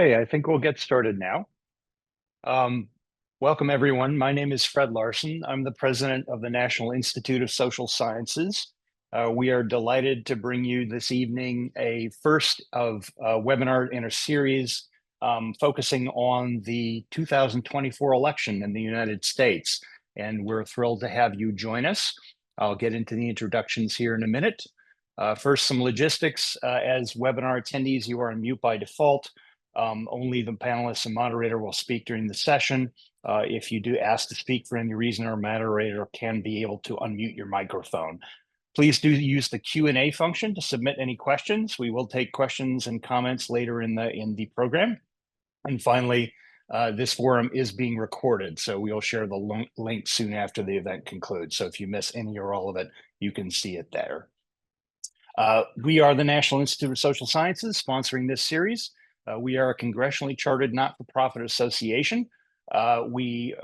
Okay, I think we'll get started now. Um, Welcome, everyone. My name is Fred Larson. I'm the president of the National Institute of Social Sciences. We are delighted to bring you this evening a first of a webinar in a series focusing on the 2024 election in the United States. And we're thrilled to have you join us. I'll get into the introductions here in a minute. First, some logistics. As webinar attendees, you are on mute by default. Only the panelists and moderator will speak during the session. If you do ask to speak for any reason, our moderator can be able to unmute your microphone. Please do use the Q&A function to submit any questions. We will take questions and comments later in the program. And finally, this forum is being recorded, so we'll share the link soon after the event concludes. So if you miss any or all of it, you can see it there. We are the National Institute of Social Sciences sponsoring this series. We are a congressionally chartered not-for-profit association. We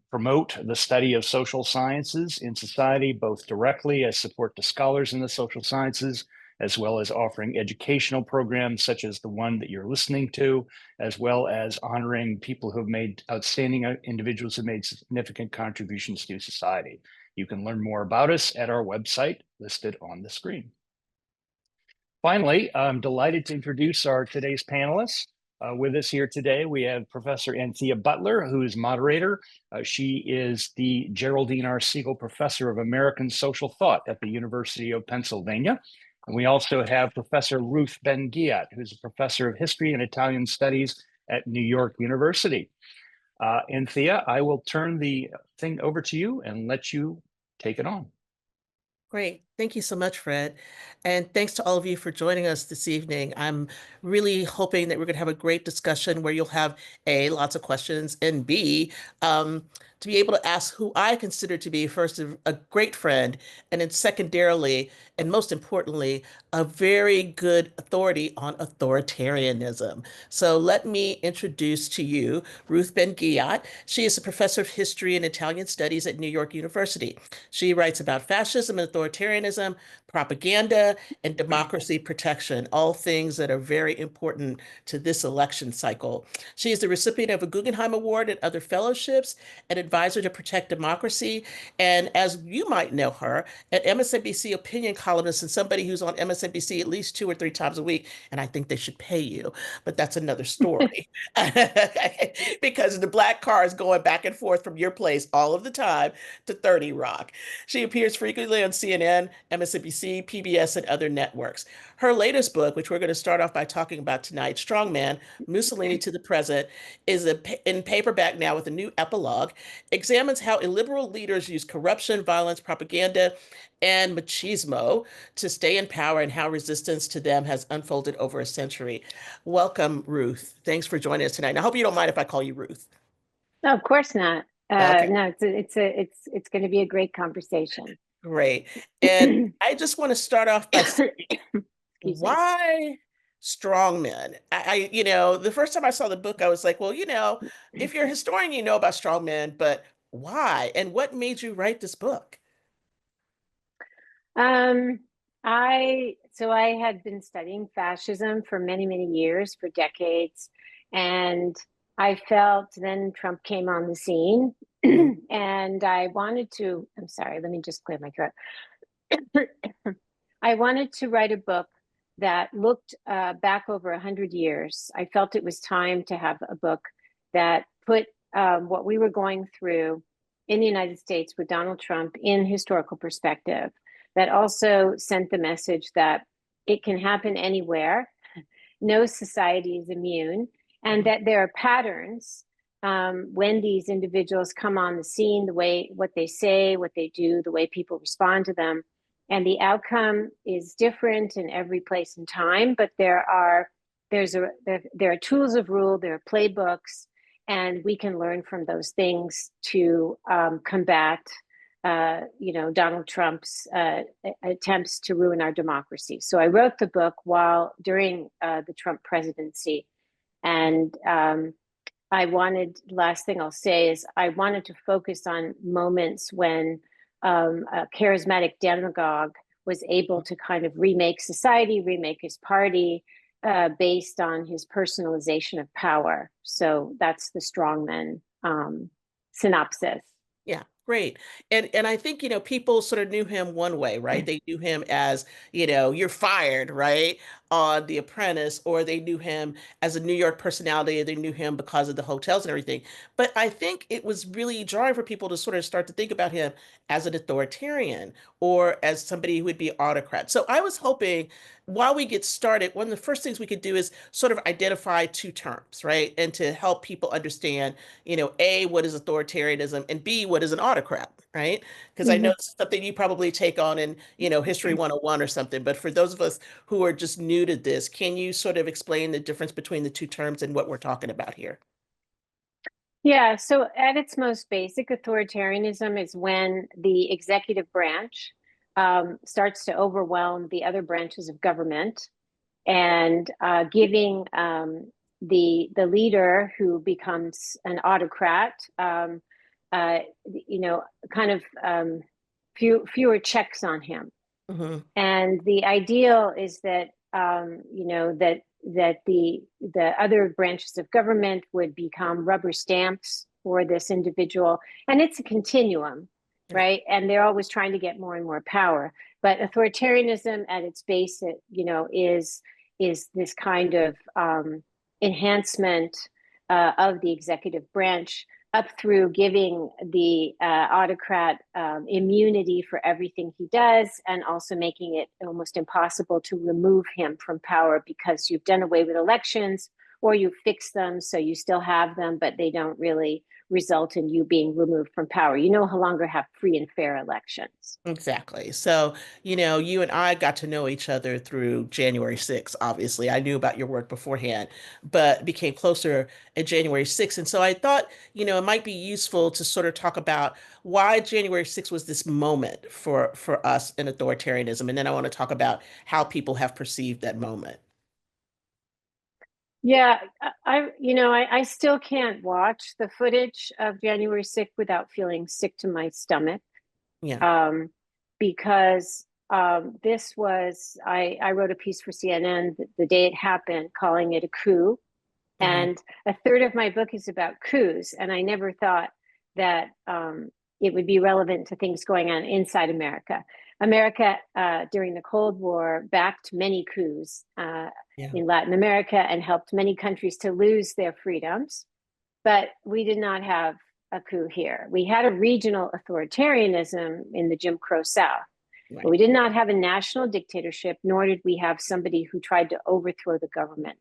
promote the study of social sciences in society, both directly as support to scholars in the social sciences, as well as offering educational programs such as the one that you're listening to, as well as honoring people who have made outstanding individuals who have made significant contributions to society. You can learn more about us at our website listed on the screen. Finally, I'm delighted to introduce our today's panelists. With us here today, we have Professor Anthea Butler, who is moderator. She is the Geraldine R. Siegel Professor of American Social Thought at the University of Pennsylvania. And we also have Professor Ruth Ben-Ghiat, who's a professor of history and Italian studies at New York University. Anthea, I will turn the thing over to you and let you take it on. Great. Thank you so much, Fred. And thanks to all of you for joining us this evening. I'm really hoping that we're going to have a great discussion where you'll have A, lots of questions, and B, to be able to ask who I consider to be first a great friend, and then secondarily, and most importantly, a very good authority on authoritarianism. So let me introduce to you Ruth Ben-Ghiat. She is a professor of history and Italian studies at New York University. She writes about fascism and authoritarianism, propaganda, and democracy protection, all things that are very important to this election cycle. She is the recipient of a Guggenheim Award and other fellowships, an advisor to protect democracy, and as you might know her, an MSNBC opinion columnist and somebody who's on MSNBC at least 2 or 3 times a week, and I think they should pay you, but that's another story. Because the black car is going back and forth from your place all of the time to 30 Rock. She appears frequently on CNN, MSNBC, PBS, and other networks. Her latest book, which we're going to start off by talking about tonight, Strongman, Mussolini to the Present, is in paperback now with a new epilogue, examines how illiberal leaders use corruption, violence, propaganda, and machismo to stay in power and how resistance to them has unfolded over a century. Welcome, Ruth. Thanks for joining us tonight. And I hope you don't mind if I call you Ruth. No, of course not. Okay. No, it's going to be a great conversation. Great. And I just want to start off by saying, why strongmen? The first time I saw the book, I was like, well, if you're a historian, you know about strongmen, but why? And what made you write this book? I had been studying fascism for many, many years, for decades, and I felt then Trump came on the scene, and I wanted to. I'm sorry, let me just clear my throat. I wanted to write a book that looked back over 100 years. I felt it was time to have a book that put what we were going through in the United States with Donald Trump in historical perspective, that also sent the message that it can happen anywhere, no society is immune, and that there are patterns when these individuals come on the scene, what they say, what they do, the way people respond to them. And the outcome is different in every place and time, but there are tools of rule, there are playbooks, and we can learn from those things to combat Donald Trump's attempts to ruin our democracy. So I wrote the book during the Trump presidency. And last thing I'll say is I wanted to focus on moments when a charismatic demagogue was able to kind of remake society, remake his party, based on his personalization of power. So that's the Strongmen synopsis. Yeah, great. And I think, people sort of knew him one way, right? They knew him as, you're fired, right? On The Apprentice, or they knew him as a New York personality, they knew him because of the hotels and everything. But I think it was really jarring for people to sort of start to think about him as an authoritarian or as somebody who would be autocrat. So I was hoping while we get started, one of the first things we could do is sort of identify two terms, right? And to help people understand, A, what is authoritarianism, and B, what is an autocrat, right? Because I know Mhm. it's something you probably take on in, History 101 or something. But for those of us who are just new to this, can you sort of explain the difference between the two terms and what we're talking about here? Yeah, so at its most basic, authoritarianism is when the executive branch starts to overwhelm the other branches of government and giving the leader who becomes an autocrat, uh, you know, kind of fewer checks on him. Hmm. And the ideal is that that the other branches of government would become rubber stamps for this individual, and it's a continuum, Yeah. right? And they're always trying to get more and more power. But authoritarianism, at its base, is this kind of enhancement of the executive branch up through giving the autocrat immunity for everything he does, and also making it almost impossible to remove him from power because you've done away with elections or you fix them so you still have them, but they don't really result in you being removed from power. You no longer have free and fair elections. Exactly. So, you and I got to know each other through January 6th, obviously. I knew about your work beforehand, but became closer at January 6th. And so I thought, it might be useful to sort of talk about why January 6th was this moment for us in authoritarianism. And then I want to talk about how people have perceived that moment. Yeah, I still can't watch the footage of January 6th without feeling sick to my stomach. Yeah. um, because I wrote a piece for CNN the day it happened, calling it a coup. Hmm. And a third of my book is about coups. And I never thought that it would be relevant to things going on inside America. America, during the Cold War, backed many coups Yeah. in Latin America and helped many countries to lose their freedoms. But we did not have a coup here. We had a regional authoritarianism in the Jim Crow South, but Right. we did not have a national dictatorship, nor did we have somebody who tried to overthrow the government.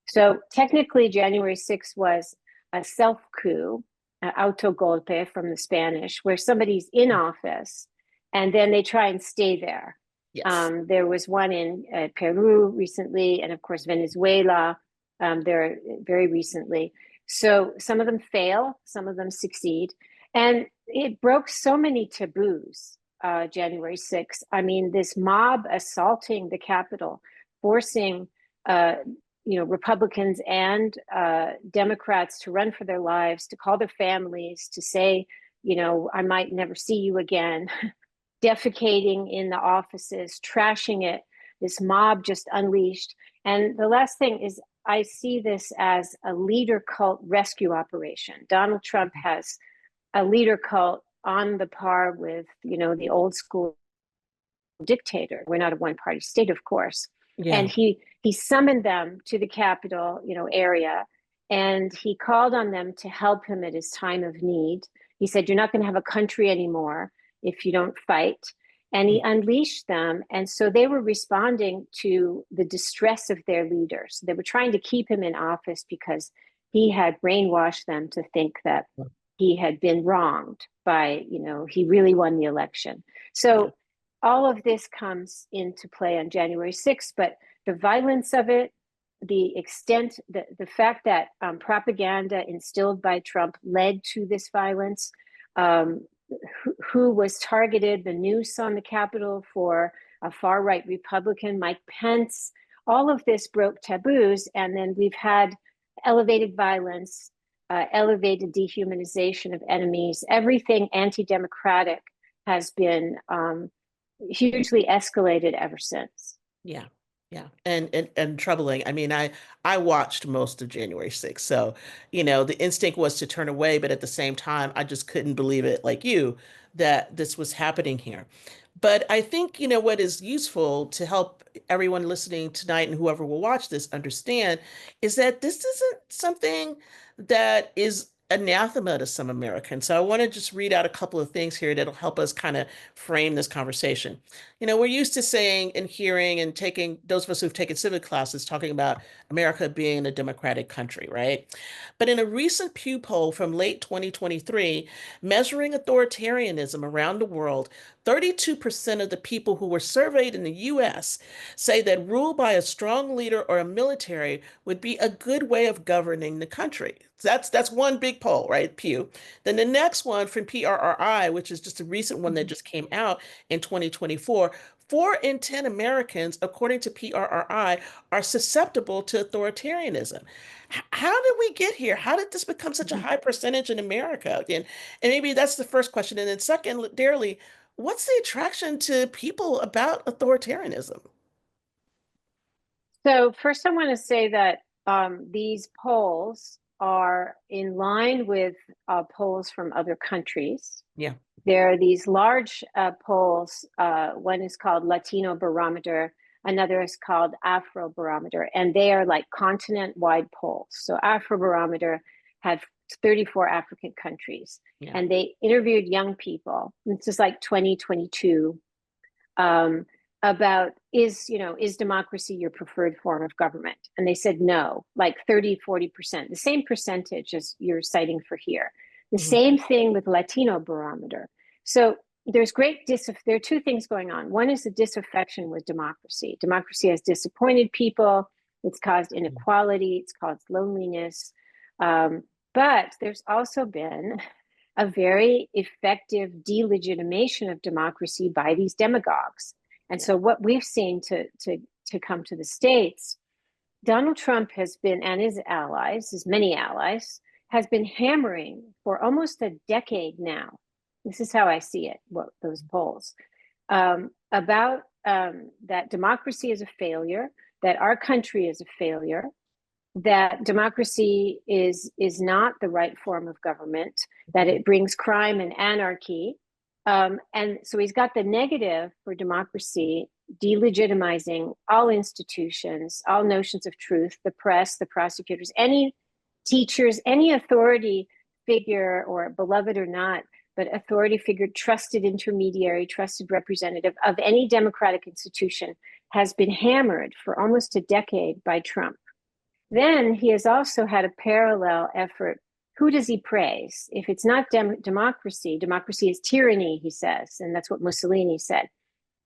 So technically, January 6th was a self coup, autogolpe from the Spanish, where somebody's in office and then they try and stay there. Yes. There was one in Peru recently, and of course, Venezuela there very recently. So some of them fail, some of them succeed. And it broke so many taboos, January 6th. I mean, this mob assaulting the Capitol, forcing uh, Republicans and Democrats to run for their lives, to call their families, to say, I might never see you again, defecating in the offices, trashing it, this mob just unleashed. And the last thing is, I see this as a leader cult rescue operation. Donald Trump has a leader cult on the par with, the old school dictator. We're not a one party state, of course. And Yeah. he summoned them to the Capitol, area, and he called on them to help him at his time of need. He said, "You're not going to have a country anymore if you don't fight." And he unleashed them. And so they were responding to the distress of their leaders. They were trying to keep him in office because he had brainwashed them to think that he had been wronged by, he really won the election. Yeah. So all of this comes into play on January 6th, but the violence of it, the extent, the fact that propaganda instilled by Trump led to this violence, who was targeted, the noose on the Capitol for a far right Republican, Mike Pence, all of this broke taboos. And then we've had elevated violence, elevated dehumanization of enemies, everything anti democratic has been hugely escalated ever since. Yeah. Yeah, and troubling. I mean, I watched most of January 6th, so the instinct was to turn away, but at the same time, I just couldn't believe it, like you, that this was happening here. But I think, what is useful to help everyone listening tonight and whoever will watch this understand is that this isn't something that is anathema to some Americans. So I want to just read out a couple of things here that'll help us kind of frame this conversation. We're used to saying and hearing and taking, those of us who've taken civic classes, talking about America being a democratic country, right? But in a recent Pew poll from late 2023, measuring authoritarianism around the world, 32% of the people who were surveyed in the US say that rule by a strong leader or a military would be a good way of governing the country. That's one big poll, right? Pew. Then the next one from PRRI, which is just a recent one that just came out in 2024, 4 in 10 Americans, according to PRRI, are susceptible to authoritarianism. How did we get here? How did this become such a high percentage in America? And maybe that's the first question. And then secondarily, what's the attraction to people about authoritarianism? So first, I want to say that these polls are in line with polls from other countries. Yeah. There are these large polls. One is called Latino Barometer, another is called Afro Barometer, and they are like continent-wide polls. So Afro Barometer had 34 African countries, Yeah. and they interviewed young people. This is like 2022. About is democracy your preferred form of government? And they said no, like 30-40%, the same percentage as you're citing for here. The same thing with Latino Barometer. So there's there are two things going on. One is the disaffection with democracy. Democracy has disappointed people. It's caused inequality. It's caused loneliness. But there's also been a very effective delegitimation of democracy by these demagogues. And so what we've seen to come to the States, Donald Trump has been, and his allies, his many allies, has been hammering for almost a decade now. This is how I see it, those polls, about that democracy is a failure, that our country is a failure, that democracy is not the right form of government, that it brings crime and anarchy. And so he's got the negative for democracy, delegitimizing all institutions, all notions of truth, the press, the prosecutors, any teachers, any authority figure, or beloved or not, but authority figure, trusted intermediary, trusted representative of any democratic institution has been hammered for almost a decade by Trump. Then he has also had a parallel effort. Who does he praise? If it's not democracy, democracy is tyranny, he says, and that's what Mussolini said.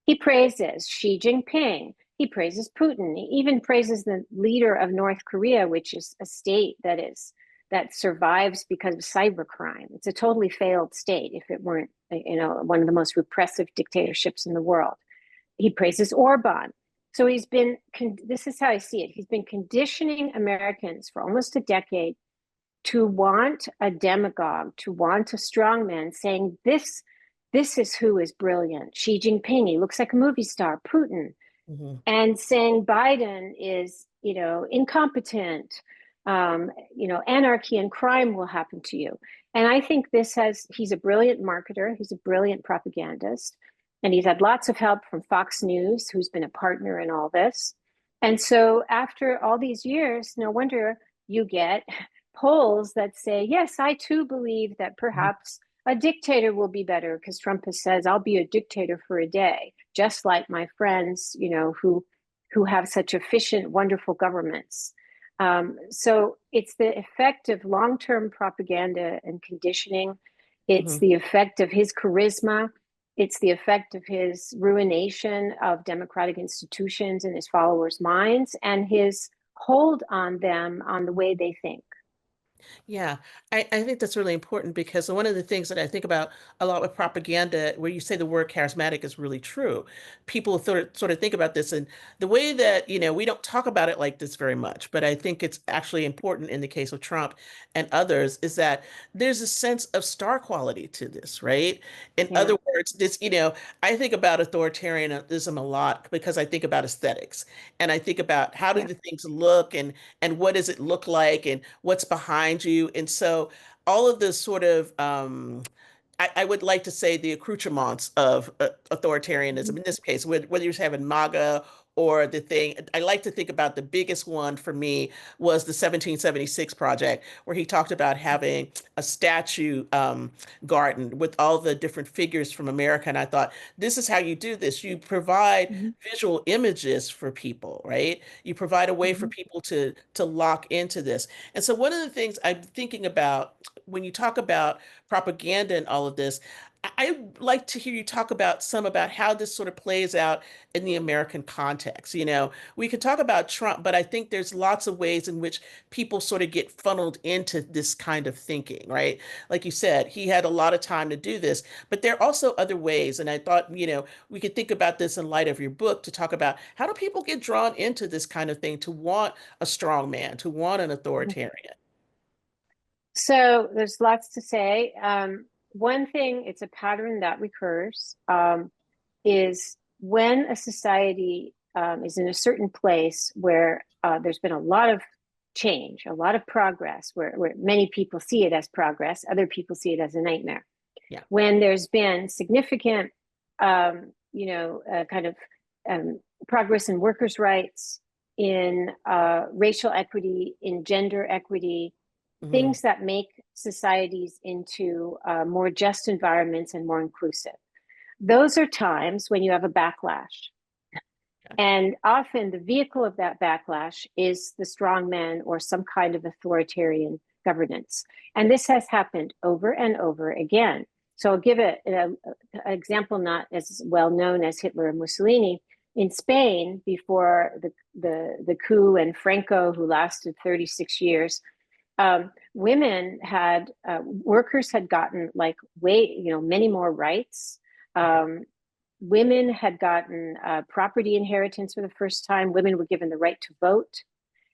He praises Xi Jinping. He praises Putin. He even praises the leader of North Korea, which is a state that survives because of cybercrime. It's a totally failed state if it weren't, one of the most repressive dictatorships in the world. He praises Orban. So this is how I see it. He's been conditioning Americans for almost a decade to want a demagogue, to want a strongman saying, this is who is brilliant. Xi Jinping, he looks like a movie star. Putin. And saying Biden is, incompetent, anarchy and crime will happen to you. And I think he's a brilliant marketer. He's a brilliant propagandist. And he's had lots of help from Fox News, who's been a partner in all this. And so after all these years, no wonder you get polls that say, yes, I too believe that perhaps a dictator will be better, because Trump says, I'll be a dictator for a day, just like my friends, who have such efficient, wonderful governments. So it's the effect of long-term propaganda and conditioning. It's the effect of his charisma. It's the effect of his ruination of democratic institutions in his followers' minds, and his hold on them on the way they think. Yeah, I think that's really important because one of the things that I think about a lot with propaganda, where you say the word charismatic is really true. People sort of think about this, and the way that, we don't talk about it like this very much, but I think it's actually important in the case of Trump and others, is that there's a sense of star quality to this, right? In Yeah. other words, I think about authoritarianism a lot because I think about aesthetics and I think about how do Yeah. the things look and what does it look like and what's behind you. And so all of this sort of I would like to say the accoutrements of authoritarianism Mhm. in this case, whether you're having MAGA or the thing. I like to think about the biggest one for me was the 1776 project, where he talked about having a statue garden with all the different figures from America. And I thought, this is how you do this. You provide Mhm. visual images for people, right? You provide a way for Mhm. people to lock into this. And so one of the things I'm thinking about when you talk about propaganda and all of this, I'd like to hear you talk about how this sort of plays out in the American context. We could talk about Trump, but I think there's lots of ways in which people sort of get funneled into this kind of thinking, right? Like you said, he had a lot of time to do this, but there are also other ways. And I thought, we could think about this in light of your book to talk about how do people get drawn into this kind of thing, to want a strong man, to want an authoritarian. So there's lots to say. One thing, it's a pattern that recurs, is when a society is in a certain place where there's been a lot of change, a lot of progress, where many people see it as progress, other people see it as a nightmare. Yeah. When there's been significant, kind of progress in workers' rights, in racial equity, in gender equity, Hmm. things that make societies into more just environments and more inclusive. Those are times when you have a backlash. And often the vehicle of that backlash is the strongman or some kind of authoritarian governance. And this has happened over and over again. So I'll give an example not as well known as Hitler and Mussolini. In Spain, before the coup and Franco, who lasted 36 years, workers had gotten like many more rights. Women had gotten property inheritance for the first time. Women were given the right to vote.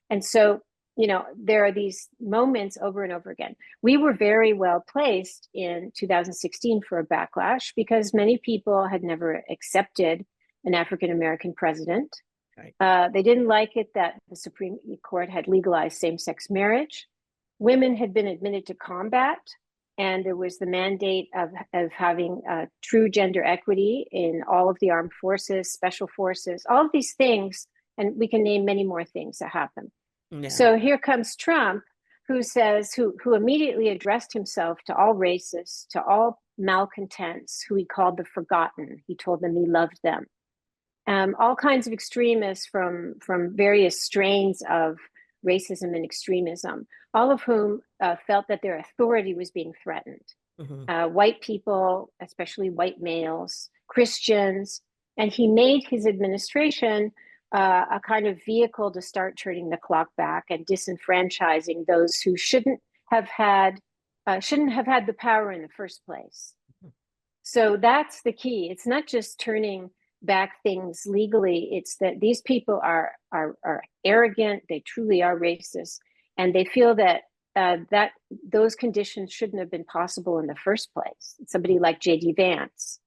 And so, there are these moments over and over again. We were very well placed in 2016 for a backlash because many people had never accepted an African American president. Right. They didn't like it that the Supreme Court had legalized same sex marriage. Women had been admitted to combat, and there was the mandate of having true gender equity in all of the armed forces, special forces, all of these things. And we can name many more things that happen. Yeah. So here comes Trump, who immediately addressed himself to all racists, to all malcontents, who he called the forgotten. He told them he loved them. All kinds of extremists from various strains of racism and extremism, all of whom felt that their authority was being threatened. Hmm. White people, especially white males, Christians, and he made his administration a kind of vehicle to start turning the clock back and disenfranchising those who shouldn't have had the power in the first place. So that's the key. It's not just turning back things legally. It's that these people are arrogant. They truly are racist, and they feel that those conditions shouldn't have been possible in the first place. Somebody like J.D. Vance.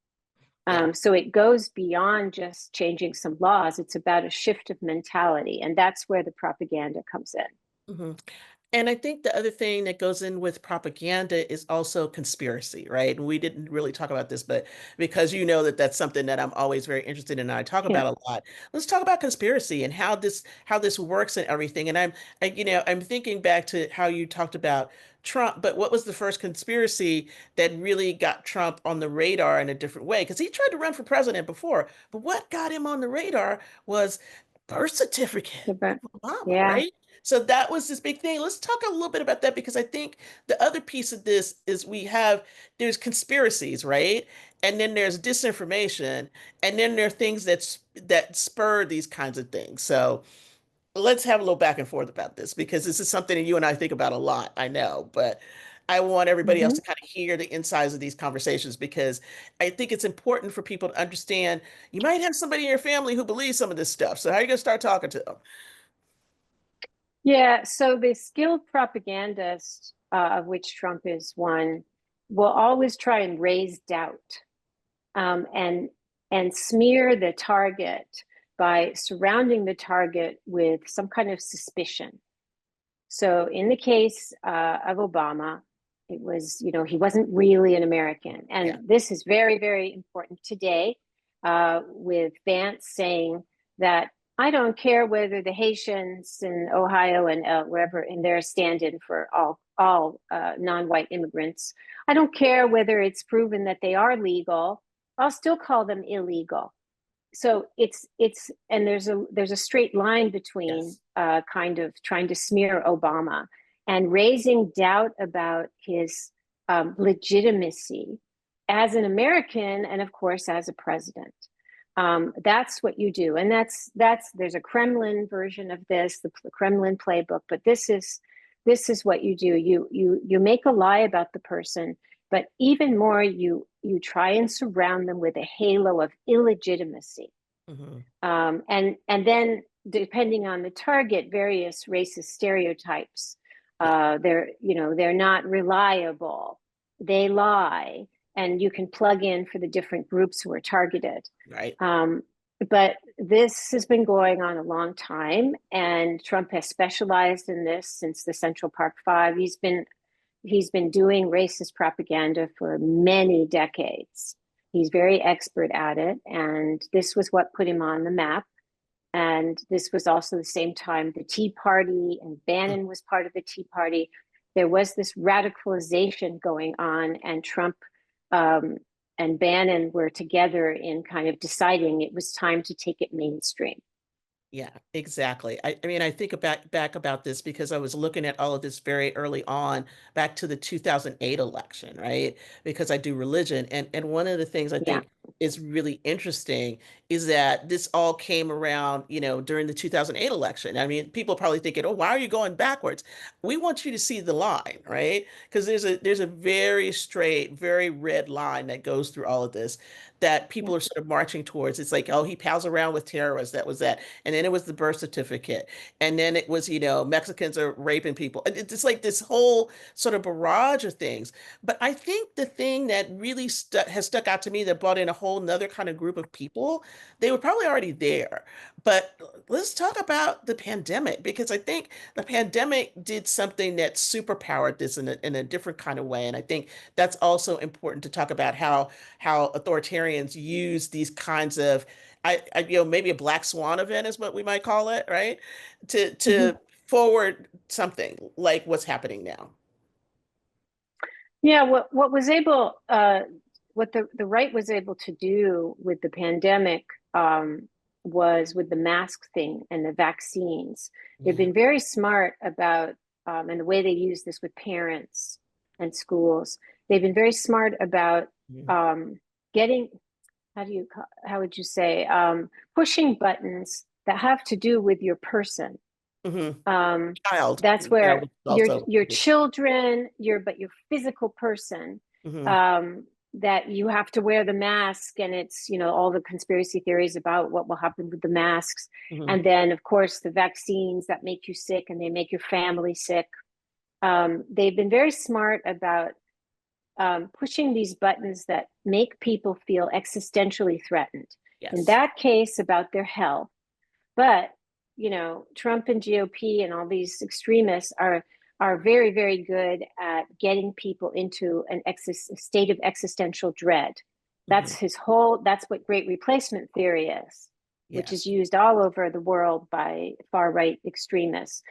Yeah. So it goes beyond just changing some laws. It's about a shift of mentality, and that's where the propaganda comes in. Hmm. And I think the other thing that goes in with propaganda is also conspiracy, right? And we didn't really talk about this, but because that that's something that I'm always very interested in and I talk Yeah. about a lot. Let's talk about conspiracy and how this works and everything. And I'm thinking back to how you talked about Trump, but what was the first conspiracy that really got Trump on the radar in a different way? Because he tried to run for president before, but what got him on the radar was birth certificate But of Obama, yeah. right? So that was this big thing. Let's talk a little bit about that because I think the other piece of this is there's conspiracies, right? And then there's disinformation, and then there are things that spur these kinds of things. So let's have a little back and forth about this because this is something that you and I think about a lot, I know, but I want everybody else Mhm. to kind of hear the insides of these conversations because I think it's important for people to understand you might have somebody in your family who believes some of this stuff. So how are you going to start talking to them? Yeah, so the skilled propagandist, of which Trump is one, will always try and raise doubt, um, and and smear the target by surrounding the target with some kind of suspicion. So in the case of Obama, it was, he wasn't really an American. Yeah. And this is very, very important today, with Vance saying that I don't care whether the Haitians in Ohio and wherever in their stand-in for all non-white immigrants. I don't care whether it's proven that they are legal. I'll still call them illegal. So it's and there's a straight line between Yes. kind of trying to smear Obama and raising doubt about his legitimacy as an American and of course as a president. That's what you do, and that's there's a Kremlin version of this, the Kremlin playbook, but this is what you do. You make a lie about the person, but even more, you try and surround them with a halo of illegitimacy, Hmm. and then depending on the target, various racist stereotypes. Yeah. They're not reliable. They lie, and you can plug in for the different groups who are targeted. Right. Um, but this has been going on a long time, and Trump has specialized in this since the Central Park Five. He's been doing racist propaganda for many decades. He's very expert at it, and this was what put him on the map. And this was also the same time the Tea Party, and Bannon was part of the Tea Party. There was this radicalization going on, and Trump um, and Bannon were together in kind of deciding it was time to take it mainstream. Yeah, exactly. I mean, I think back about this because I was looking at all of this very early on, back to the 2008 election, right? Because I do religion, and one of the things I Yeah. think is really interesting is that this all came around, during the 2008 election. I mean, people are probably thinking, "Oh, why are you going backwards?" We want you to see the line, right? Because there's a very straight, very red line that goes through all of this that Yeah. people are sort of marching towards. It's like, oh, he pals around with terrorists. That was that. And then it was the birth certificate. And then it was, Mexicans are raping people. It's like this whole sort of barrage of things. But I think the thing that really has stuck out to me that brought in a whole nother kind of group of people, they were probably already there. But let's talk about the pandemic because I think the pandemic did something that superpowered this in a different kind of way. And I think that's also important to talk about how authoritarians use these kinds of maybe a black swan event is what we might call it, right? To Mhm. forward something like what's happening now. Yeah, what the right was able to do with the pandemic, was with the mask thing and the vaccines. They've Yeah. been very smart about, and the way they use this with parents and schools. They've been very smart about Mhm. getting, how would you say, pushing buttons that have to do with your person. Hmm. um, Child, that's where which is your also. your children, your physical person, Hmm. um, that you have to wear the mask, and it's all the conspiracy theories about what will happen with the masks, Hmm. and then of course the vaccines that make you sick and they make your family sick. They've been very smart about pushing these buttons that make people feel existentially threatened. In Yes. that case, about their health. But Trump and GOP and all these extremists are very, very good at getting people into a state of existential dread. Hmm. That's what great replacement theory is, which is Yes. used all over the world by far right extremists.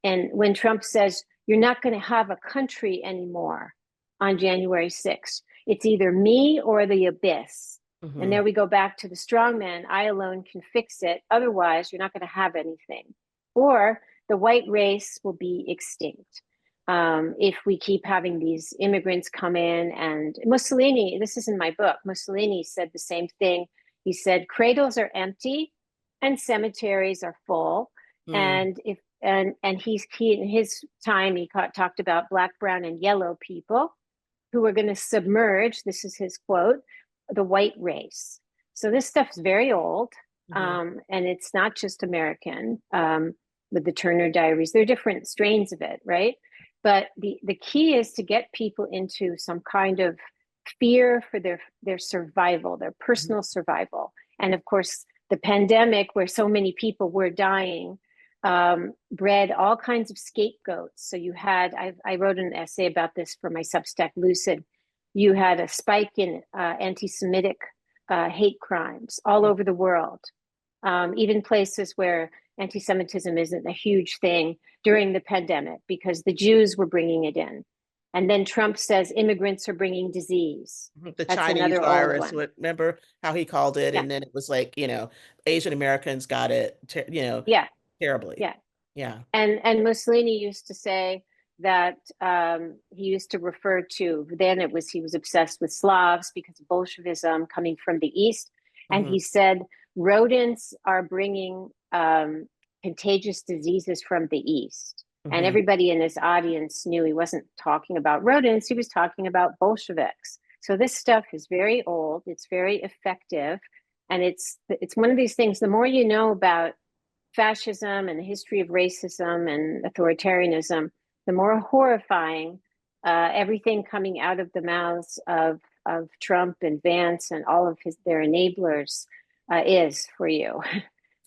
And when Trump says you're not going to have a country anymore on January 6th, it's either me or the abyss. And Hmm. there we go back to the strongman. I alone can fix it. Otherwise, you're not going to have anything. Or the white race will be extinct, if we keep having these immigrants come in. And Mussolini, this is in my book, Mussolini said the same thing. He said, cradles are empty and cemeteries are full. Mm. And if and he in his time talked about black, brown, and yellow people who were going to submerge, this is his quote, the white race. So this stuff's very old, and it's not just American. With the Turner Diaries, there are different strains of it, right? But the key is to get people into some kind of fear for their survival, their personal survival. And of course, the pandemic, where so many people were dying, bred all kinds of scapegoats. So you had, I wrote an essay about this for my Substack Lucid. You had a spike in anti-Semitic hate crimes all over the world, even places where anti-Semitism isn't a huge thing during the pandemic because the Jews were bringing it in. And then Trump says immigrants are bringing disease. The That's Chinese another old virus, one. remember how he called it? Yeah, And then it was like, Asian Americans got it, yeah, terribly. yeah. Yeah. And Mussolini used to say that he used to refer to, then it was, he was obsessed with Slavs because of Bolshevism coming from the East. And Mhm. he said rodents are bringing contagious diseases from the East. And Mhm. everybody in his audience knew he wasn't talking about rodents, he was talking about Bolsheviks. So this stuff is very old, it's very effective. And it's one of these things, the more you know about fascism and the history of racism and authoritarianism, the more horrifying everything coming out of the mouths of Trump and Vance and all of their enablers is for you.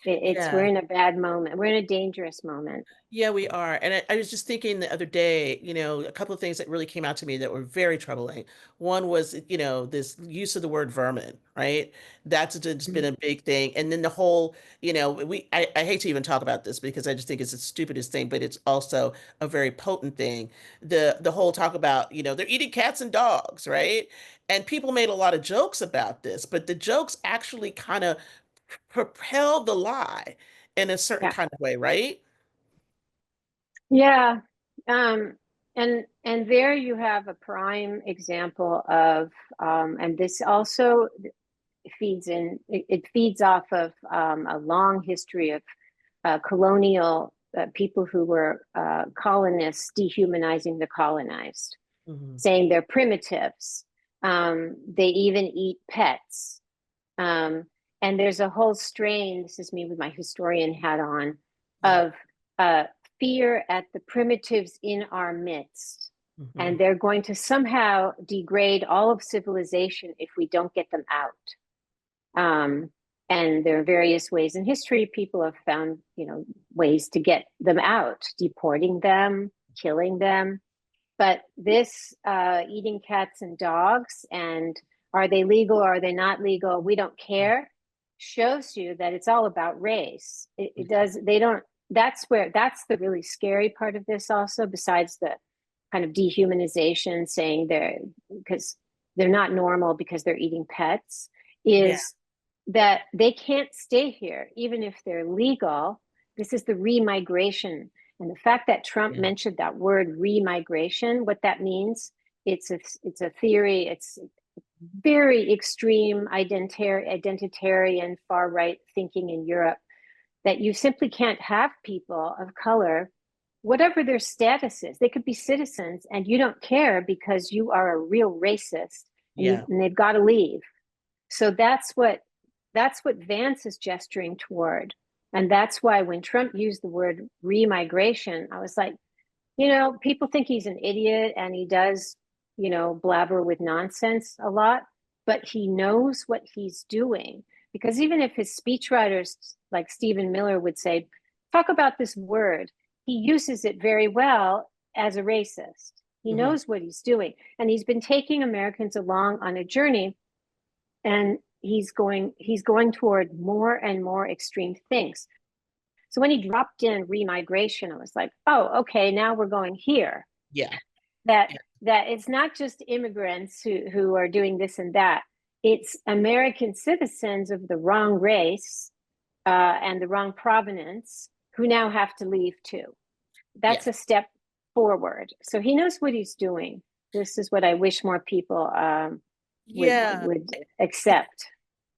We're Yeah. in a bad moment. We're in a dangerous moment. Yeah, we are. And I was just thinking the other day, a couple of things that really came out to me that were very troubling. One was, this use of the word vermin, right? That's just been a big thing. And then the whole, I hate to even talk about this because I just think it's the stupidest thing, but it's also a very potent thing. The whole talk about, they're eating cats and dogs, right? And people made a lot of jokes about this, but the jokes actually kind of propel the lie in a certain Yeah. kind of way, right? Yeah. And there you have a prime example of, and this also it feeds off of a long history of colonial people who were colonists dehumanizing the colonized, Mhm. saying they're primitives. They even eat pets. Um, and there's a whole strain, this is me with my historian hat on, Yeah. of uh, fear at the primitives in our midst. Mhm. And they're going to somehow degrade all of civilization if we don't get them out. And there are various ways in history people have found, ways to get them out, deporting them, killing them. But this eating cats and dogs and are they legal or are they not legal? We don't care. Shows you that it's all about race. It does. They don't. That's the really scary part of this. Also, besides the kind of dehumanization, saying because they're not normal because they're eating pets, Yeah. is that they can't stay here even if they're legal. This is the remigration, and the fact that Trump Yeah. mentioned that word remigration, what that means, it's a theory. It's very extreme identitarian far right thinking in Europe that you simply can't have people of color, whatever their status is. They could be citizens and you don't care because you are a real racist Yeah. and they've got to leave. So that's what Vance is gesturing toward. And that's why when Trump used the word remigration, I was like, people think he's an idiot and he does, blabber with nonsense a lot, but he knows what he's doing. Because even if his speechwriters like Stephen Miller would say, talk about this word, he uses it very well as a racist. He Mhm. knows what he's doing. And he's been taking Americans along on a journey, and he's going toward more and more extreme things. So when he dropped in remigration, I was like, oh, okay, now we're going here. Yeah. That Yeah. that it's not just immigrants who are doing this and that. It's American citizens of the wrong race and the wrong provenance who now have to leave too. Yeah. That's a step forward. So he knows what he's doing. This is what I wish more people would Yeah. would accept.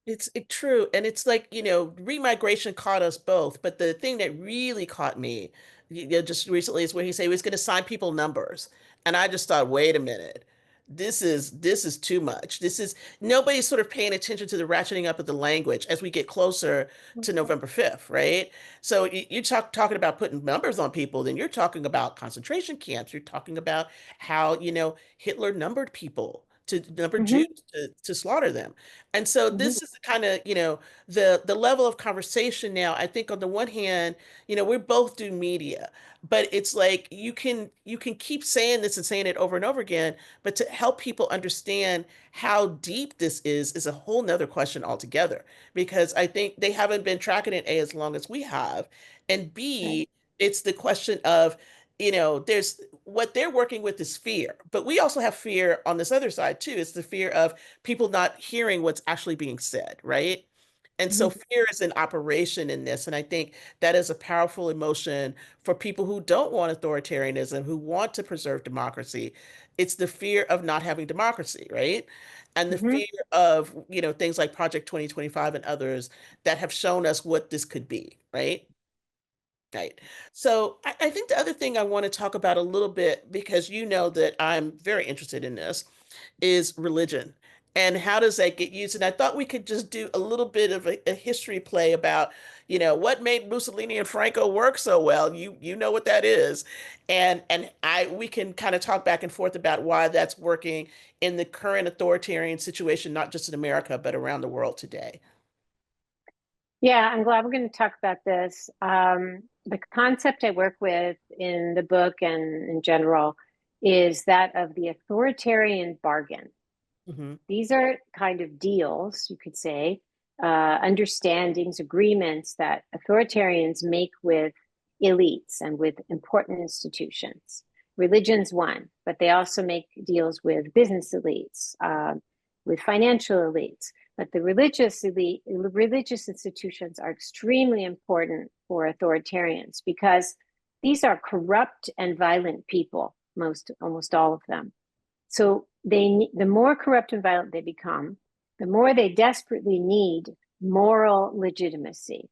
It's true. And it's like, remigration caught us both. But the thing that really caught me, just recently is where he said he was going to sign people numbers. And I just thought, wait a minute. This is too much. This is Nobody's sort of paying attention to the ratcheting up of the language as we get closer to November 5th, right? So you talking about putting numbers on people, then you're talking about concentration camps. You're talking about how, Hitler numbered people to number Hmm. Jews to slaughter them. And so Hmm. this is the kind of, the level of conversation now. I think on the one hand, we both do media, but it's like you can keep saying this and saying it over and over again, but to help people understand how deep this is a whole nother question altogether. Because I think they haven't been tracking it A, as long as we have, and Right. B, it's the question of, there's what they're working with is fear, but we also have fear on this other side too. It's the fear of people not hearing what's actually being said, right? And so Mhm. fear is an operation in this. And I think that is a powerful emotion for people who don't want authoritarianism, who want to preserve democracy. It's the fear of not having democracy, right? And the Mhm. fear of, things like Project 2025 and others that have shown us what this could be, right? Right. So I think the other thing I want to talk about a little bit, because you know that I'm very interested in this, is religion. And how does that get used? And I thought we could just do a little bit of a history play about, what made Mussolini and Franco work so well. You know what that is. And we can kind of talk back and forth about why that's working in the current authoritarian situation, not just in America, but around the world today. Yeah, I'm glad we're going to talk about this. The concept I work with in the book and in general is that of the authoritarian bargain. Hmm. These are kind of deals, you could say, understandings, agreements that authoritarians make with elites and with important institutions. Religion's one, but they also make deals with business elites, with financial elites. But the religious elite, religious institutions are extremely important for authoritarians because these are corrupt and violent people, almost all of them. So the more corrupt and violent they become, the more they desperately need moral legitimacy.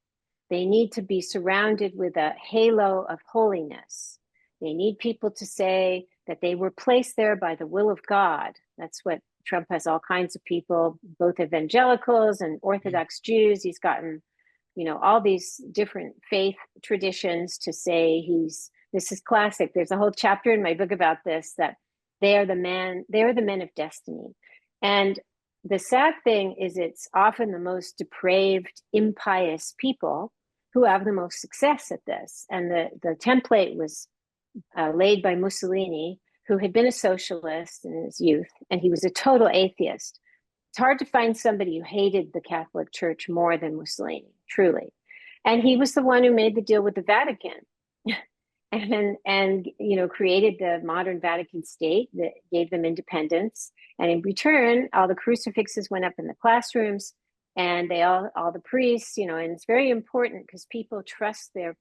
They need to be surrounded with a halo of holiness. They need people to say that they were placed there by the will of God. That's what Trump has, all kinds of people, both evangelicals and Orthodox Jews. He's gotten, all these different faith traditions to say this is classic. There's a whole chapter in my book about this, that they are the men of destiny. And the sad thing is it's often the most depraved, impious people who have the most success at this. And the template was laid by Mussolini, who had been a socialist in his youth, and he was a total atheist. It's hard to find somebody who hated the Catholic Church more than Mussolini, truly. And he was the one who made the deal with the Vatican and created the modern Vatican state that gave them independence. And in return, all the crucifixes went up in the classrooms, and all the priests, and it's very important because people trust their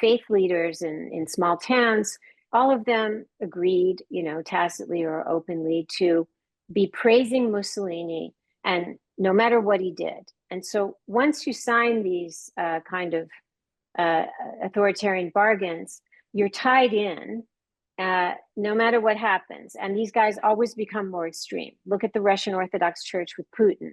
faith leaders in small towns. All of them agreed, tacitly or openly, to be praising Mussolini, and no matter what he did. And so once you sign these kind of uh, authoritarian bargains, you're tied in no matter what happens. And these guys always become more extreme. Look at the Russian Orthodox Church with Putin.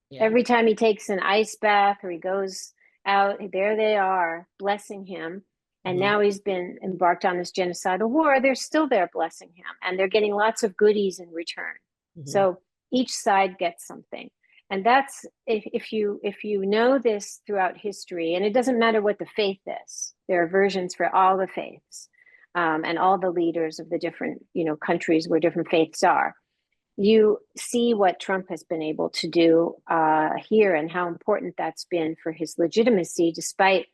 Yeah. Every time he takes an ice bath or he goes out, there they are blessing him. And Hmm. now he's been embarked on this genocidal war. They're still there blessing him, and they're getting lots of goodies in return. Hmm. So each side gets something. And that's if you know this throughout history, and it doesn't matter what the faith is. There are versions for all the faiths, and all the leaders of the different countries where different faiths are. You see what Trump has been able to do here, and how important that's been for his legitimacy, despite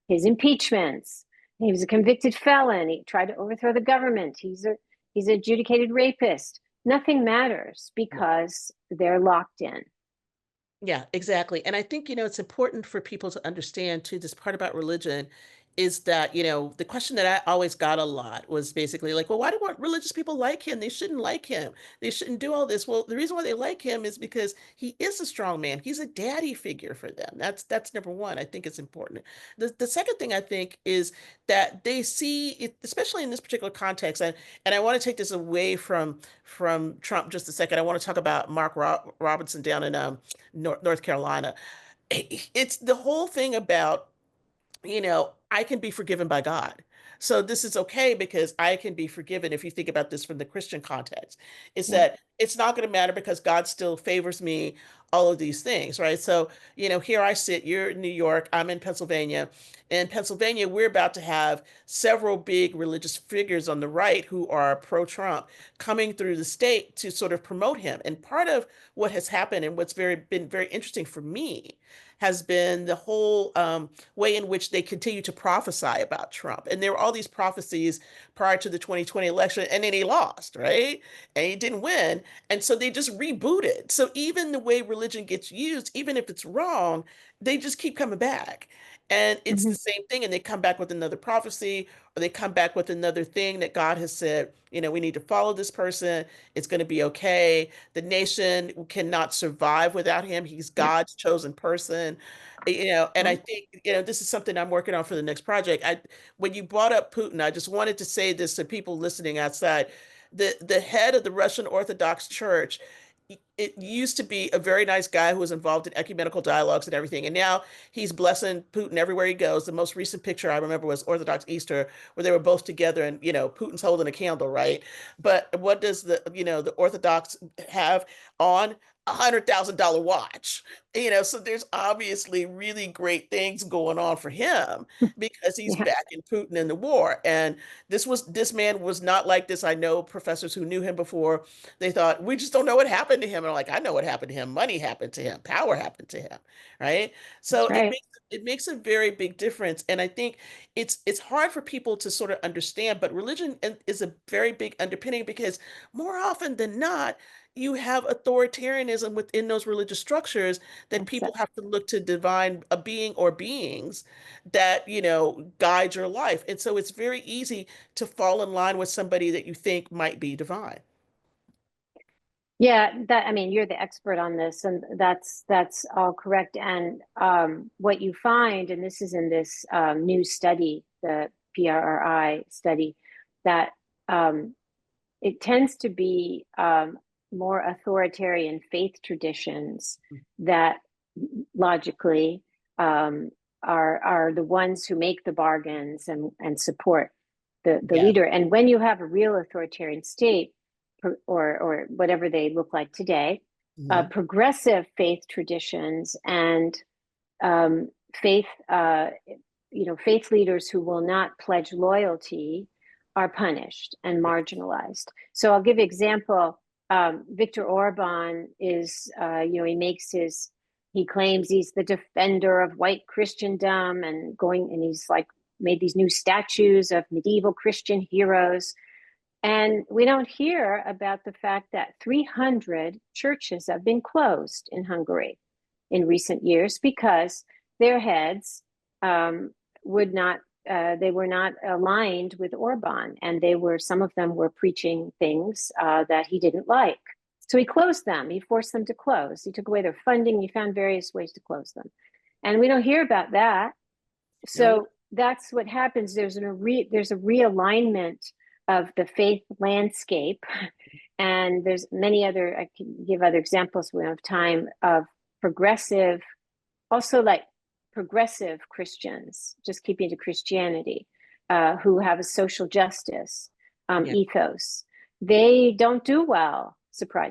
his impeachments. He was a convicted felon. He tried to overthrow the government. He's an adjudicated rapist. Nothing matters because they're locked in. Yeah, exactly. And I think, it's important for people to understand too, this part about religion is that, the question that I always got a lot was basically like, well, why do religious people like him? They shouldn't like him. They shouldn't do all this. Well, the reason why they like him is because he is a strong man. He's a daddy figure for them. That's number one. I think it's important. The second thing I think is that they see it, especially in this particular context, and I want to take this away from Trump just a second. I want to talk about Mark Robinson down in North Carolina. It's the whole thing about I can be forgiven by God. So this is okay because I can be forgiven. If you think about this from the Christian context, is Yeah. that it's not going to matter because God still favors me, all of these things, right? So, here I sit, you're in New York, I'm in Pennsylvania. In Pennsylvania, we're about to have several big religious figures on the right who are pro-Trump coming through the state to sort of promote him. And part of what has happened and what's been very interesting for me has been the whole way in which they continue to prophesy about Trump. And there were all these prophecies prior to the 2020 election, and then he lost, right? And he didn't win. And so they just rebooted. So even the way religion gets used, even if it's wrong, they just keep coming back. And it's Mhm. the same thing. And they come back with another prophecy, or they come back with another thing that God has said, we need to follow this person. It's going to be okay. The nation cannot survive without him. He's Yeah. God's chosen person. And I Yeah. think, this is something I'm working on for the next project. When you brought up Putin, I just wanted to say this to people listening outside. The head of the Russian Orthodox Church, it used to be a very nice guy who was involved in ecumenical dialogues and everything. And now he's blessing Putin everywhere he goes. The most recent picture I remember was Orthodox Easter, where they were both together and, Putin's holding a candle, right? But what does the Orthodox have on? $100,000 watch. So there's obviously really great things going on for him because he's Yeah. backing Putin in the war. And this man was not like this. I know professors who knew him before. They thought, we just don't know what happened to him. And I'm like, I know what happened to him. Money happened to him. Power happened to him. Right. That's So right. it makes a very big difference. And I think it's hard for people to sort of understand, but religion is a very big underpinning because more often than not, you have authoritarianism within those religious structures that That's people it. have to look to divine a being or beings that, guide your life. And so it's very easy to fall in line with somebody that you think might be divine. Yeah, I mean, you're the expert on this, and that's all correct. And what you find, and this is in this new study, the PRRI study, that it tends to be more authoritarian faith traditions that logically are the ones who make the bargains and support the Yeah. leader. And when you have a real authoritarian state, or whatever they look like today, Mhm. progressive faith traditions and faith, faith leaders who will not pledge loyalty are punished and marginalized. So I'll give you an example. Viktor Orban is, he claims he's the defender of white Christendom and he's like made these new statues of medieval Christian heroes. And we don't hear about the fact that 300 churches have been closed in Hungary in recent years because their heads would not, they were not aligned with Orban, and some of them were preaching things that he didn't like. So he closed them. He forced them to close. He took away their funding. He found various ways to close them, and we don't hear about that. No. So that's what happens. There's a realignment of the faith landscape, and there's many other. I can give other examples. We don't have time of progressive, also like progressive Christians, just keeping to Christianity, who have a social justice Yeah. ethos. They don't do well.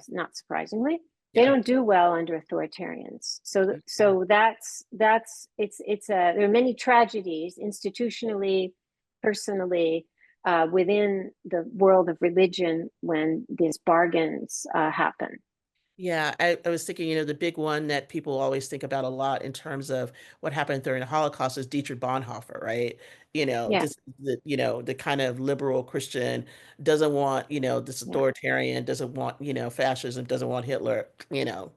Not surprisingly, they Yeah. don't do well under authoritarians. So there are many tragedies institutionally, personally, within the world of religion when these bargains happen. Yeah, I was thinking, the big one that people always think about a lot in terms of what happened during the Holocaust is Dietrich Bonhoeffer, right? Yeah, The kind of liberal Christian doesn't want, this yeah, authoritarian, doesn't want, fascism, doesn't want Hitler, yeah,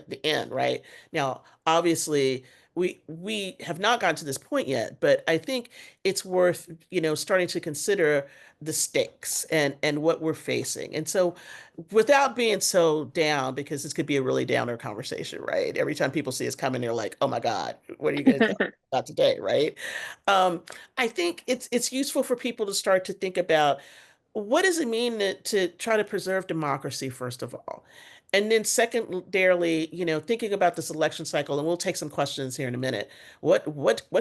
the end, right? Now, obviously, we have not gotten to this point yet, but I think it's worth, starting to consider the stakes and what we're facing. And so without being so down, because this could be a really downer conversation, right? Every time people see us coming, they're like, oh my God, what are you going to talk about today, right? Um, I think it's useful for people to start to think about what does it mean to try to preserve democracy, first of all? And then secondarily, thinking about this election cycle, and we'll take some questions here in a minute. What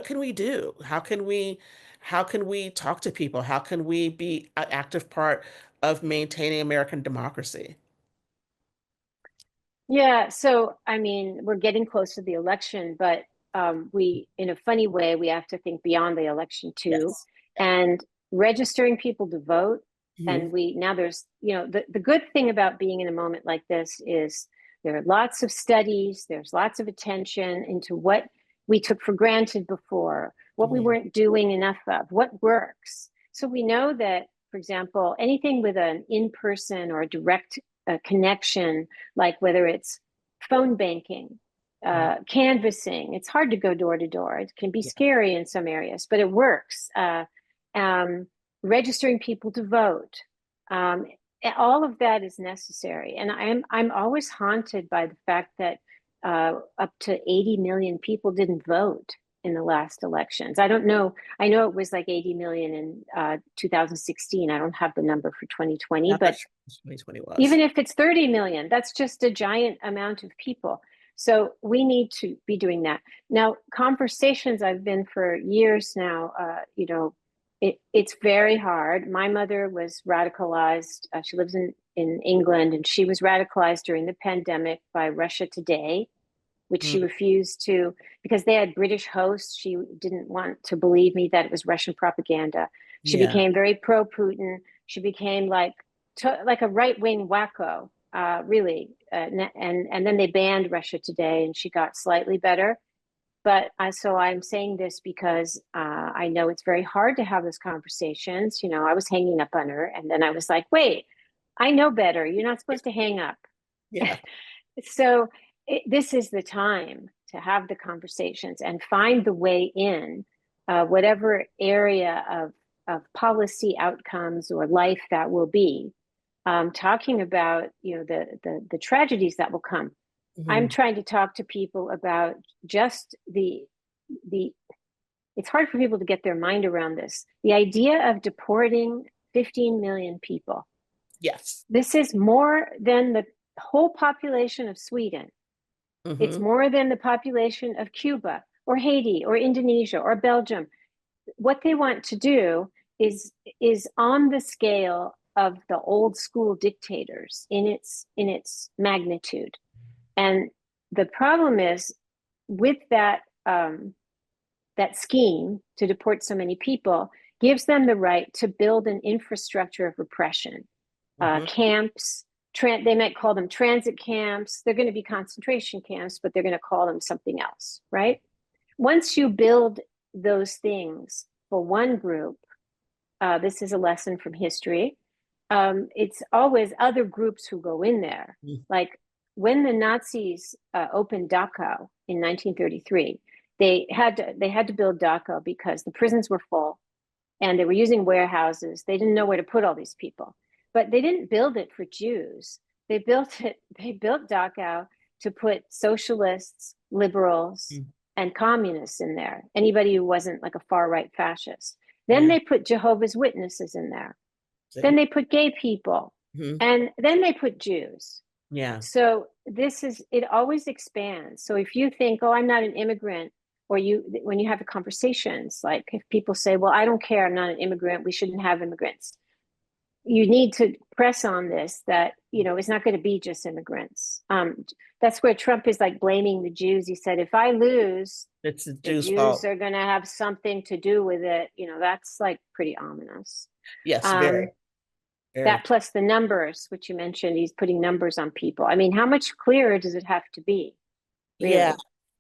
can we do? How can we talk to people? How can we be an active part of maintaining American democracy? Yeah, so I mean, we're getting close to the election, but in a funny way, we have to think beyond the election too, Yes. and registering people to vote. Mhm. And now there's, the good thing about being in a moment like this is there are lots of studies, there's lots of attention into what we took for granted before, what we Yeah. weren't doing enough of, what works. So we know that, for example, anything with an in-person or a direct connection, like whether it's phone banking, Mhm. canvassing. It's hard to go door to door. It can be Yeah. scary in some areas, but it works. Um, Registering people to vote. Um, all of that is necessary. And I'm always haunted by the fact that up to 80 million people didn't vote in the last elections. I don't know. I know it was like 80 million in 2016. I don't have the number for 2020, I'm not but sure what 2020 was. even if it's 30 million, that's just a giant amount of people. So we need to be doing that. Now, conversations I've been for years now, it's very hard. My mother was radicalized. She lives in England, and she was radicalized during the pandemic by Russia Today, which she Mhm. refused to, because they had British hosts. She didn't want to believe me that it was Russian propaganda. She Yeah. became very pro Putin. She became like a right wing wacko, really. And then they banned Russia Today, and she got slightly better. But so I'm saying this because I know it's very hard to have those conversations. I was hanging up on her, and then I was like, wait, I know better. You're not supposed to hang up. Yeah. So this is the time to have the conversations and find the way in, whatever area of policy outcomes or life that will be. Talking about the tragedies that will come. I'm Mhm. trying to talk to people about just the. It's hard for people to get their mind around this. The idea of deporting 15 million people. Yes. This is more than the whole population of Sweden. It's Hmm. more than the population of Cuba or Haiti or Indonesia or Belgium. What they want to do is on the scale of the old school dictators in its magnitude. And the problem is with that scheme to deport so many people gives them the right to build an infrastructure of repression, Hmm. camps. They might call them transit camps. They're going to be concentration camps, but they're going to call them something else, right? Once you build those things for one group, this is a lesson from history. It's always other groups who go in there. Like when the Nazis opened Dachau in 1933, they had to build Dachau because the prisons were full and they were using warehouses. They didn't know where to put all these people, but they didn't build it for Jews. They built Dachau to put socialists, liberals, and communists in there. Anybody who wasn't like a far right fascist. Then Yeah. they put Jehovah's Witnesses in there. Then See? they put gay people. Hmm. And then they put Jews. Yeah. So it always expands. So if you think, oh, I'm not an immigrant, or when you have the conversations, like if people say, well, I don't care, I'm not an immigrant, we shouldn't have immigrants. You need to press on this that, it's not going to be just immigrants. That's where Trump is like blaming the Jews. He said, if I lose, It's the the Jews' Jews fault. are going to have something to do with it. That's like pretty ominous. Yes, Um, very, very. that plus the numbers, which you mentioned, he's putting numbers on people. I mean, how much clearer does it have to be, Yeah. really?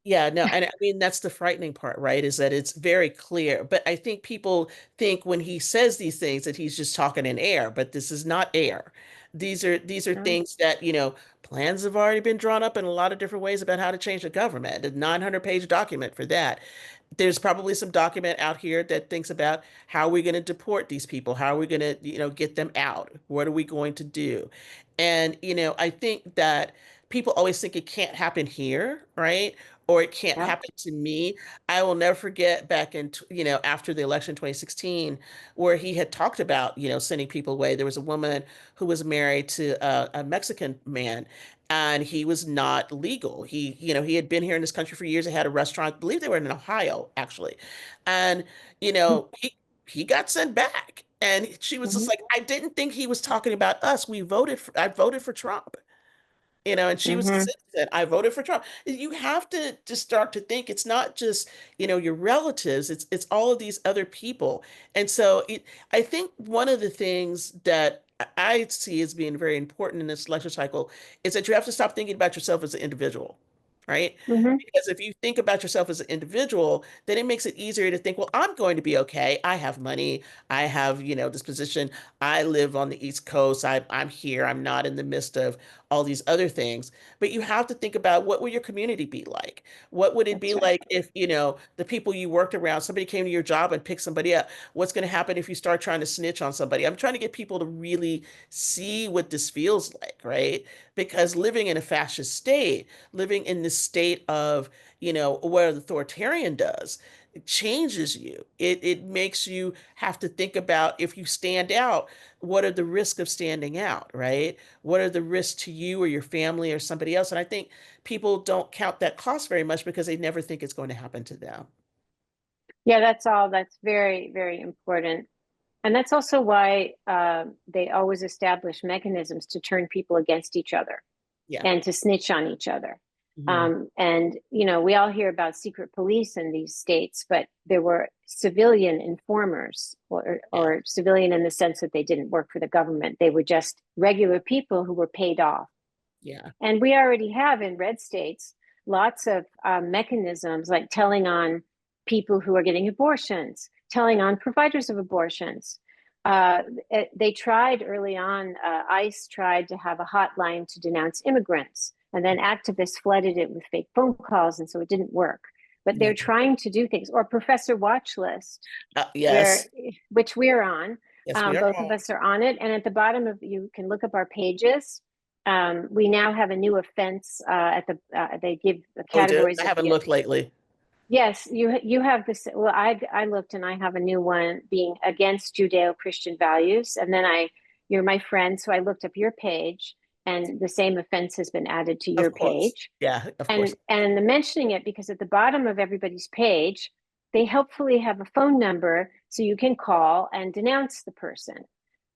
Yeah, no, and I mean that's the frightening part, right? Is that it's very clear. But I think people think when he says these things that he's just talking in air, but this is not air. These are No? things that, plans have already been drawn up in a lot of different ways about how to change the government. A 900-page document for that. There's probably some document out here that thinks about how we're going to deport these people, how are we going to, get them out? What are we going to do? And, I think that people always think it can't happen here, right? Or it can't Yep. happen to me. I will never forget back in, after the election 2016, where he had talked about, sending people away. There was a woman who was married to a Mexican man, and he was not legal. He had been here in this country for years. He had a restaurant. I believe they were in Ohio, actually. And, he got sent back. And she was just Mm-hmm. like, I didn't think he was talking about us. I voted for Trump. And she was a Mm-hmm. citizen. I voted for Trump. You have to just start to think it's not just, your relatives, it's all of these other people. And so I think one of the things that I see as being very important in this election cycle is that you have to stop thinking about yourself as an individual, right? Mm-hmm. Because if you think about yourself as an individual, then it makes it easier to think, well, I'm going to be okay. I have money. I have, this position. I live on the East Coast. I'm here. I'm not in the midst of all these other things. But you have to think about what would your community be like? What would it be That's right. like if, the people you worked around, somebody came to your job and picked somebody up? What's going to happen if you start trying to snitch on somebody? I'm trying to get people to really see what this feels like, right? Because living in a fascist state, living in this state of, what an authoritarian does, it changes you. It makes you have to think about if you stand out, what are the risks of standing out, right? What are the risks to you or your family or somebody else? And I think people don't count that cost very much because they never think it's going to happen to them. Yeah, that's all. That's very, very important. And that's also why they always establish mechanisms to turn people against each other Yeah. and to snitch on each other. Hmm. And, we all hear about secret police in these states, but there were civilian informers Yeah. or civilian in the sense that they didn't work for the government. They were just regular people who were paid off. Yeah. And we already have in red states lots of mechanisms like telling on people who are getting abortions, telling on providers of abortions. They tried early on, ICE tried to have a hotline to denounce immigrants, and then activists flooded it with fake phone calls, and so it didn't work. But Yeah. they're trying to do things, or Professor Watch List, where Yes. which we're on. Yes, we are Both of all. us are on it, and at the bottom of you can look up our pages. We now have a new offense at the they give the Oh, we do. categories I at haven't the looked lately. yes, you have this. Well, I looked and I have a new one being against Judeo-Christian values, and then you're my friend, so I looked up your page, and the same offense has been added to your Of course. page, Yeah, of course. and mentioning it because at the bottom of everybody's page, they helpfully have a phone number so you can call and denounce the person.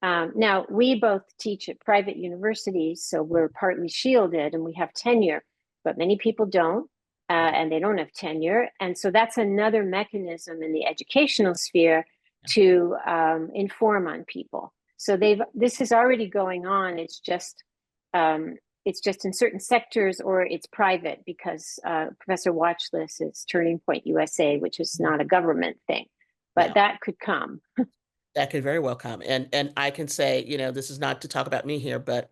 Now, we both teach at private universities, so we're partly shielded and we have tenure, but many people don't, and they don't have tenure. And so that's another mechanism in the educational sphere to inform on people. So this is already going on. It's just in certain sectors or it's private because Professor Watchlist is Turning Point USA, which is not a government thing, but No. that could come. That could very well come. And I can say, this is not to talk about me here, but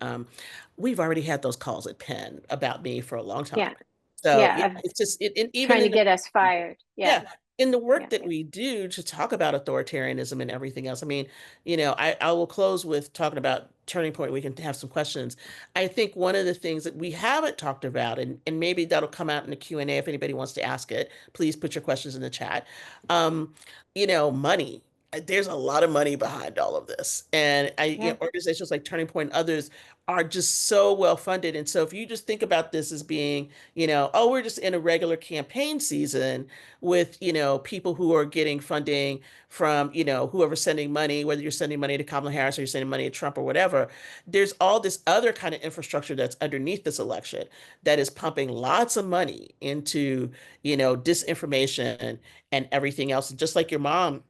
we've already had those calls at Penn about me for a long time. Yeah, So yeah, it's just and even trying to in the get us fired. Yeah, yeah, in the yeah, work that we do to talk about authoritarianism and everything else. I mean, I will close with talking about Turning Point. We can have some questions. I think one of the things that we haven't talked about, and maybe that'll come out in the Q&A if anybody wants to ask it, please put your questions in the chat. Um, money. There's a lot of money behind all of this. And yeah. organizations like Turning Point and others are just so well funded. And so if you just think about this as being, oh, we're just in a regular campaign season with, people who are getting funding from, whoever's sending money, whether you're sending money to Kamala Harris or you're sending money to Trump or whatever, there's all this other kind of infrastructure that's underneath this election that is pumping lots of money into, disinformation and everything else. And just like your mom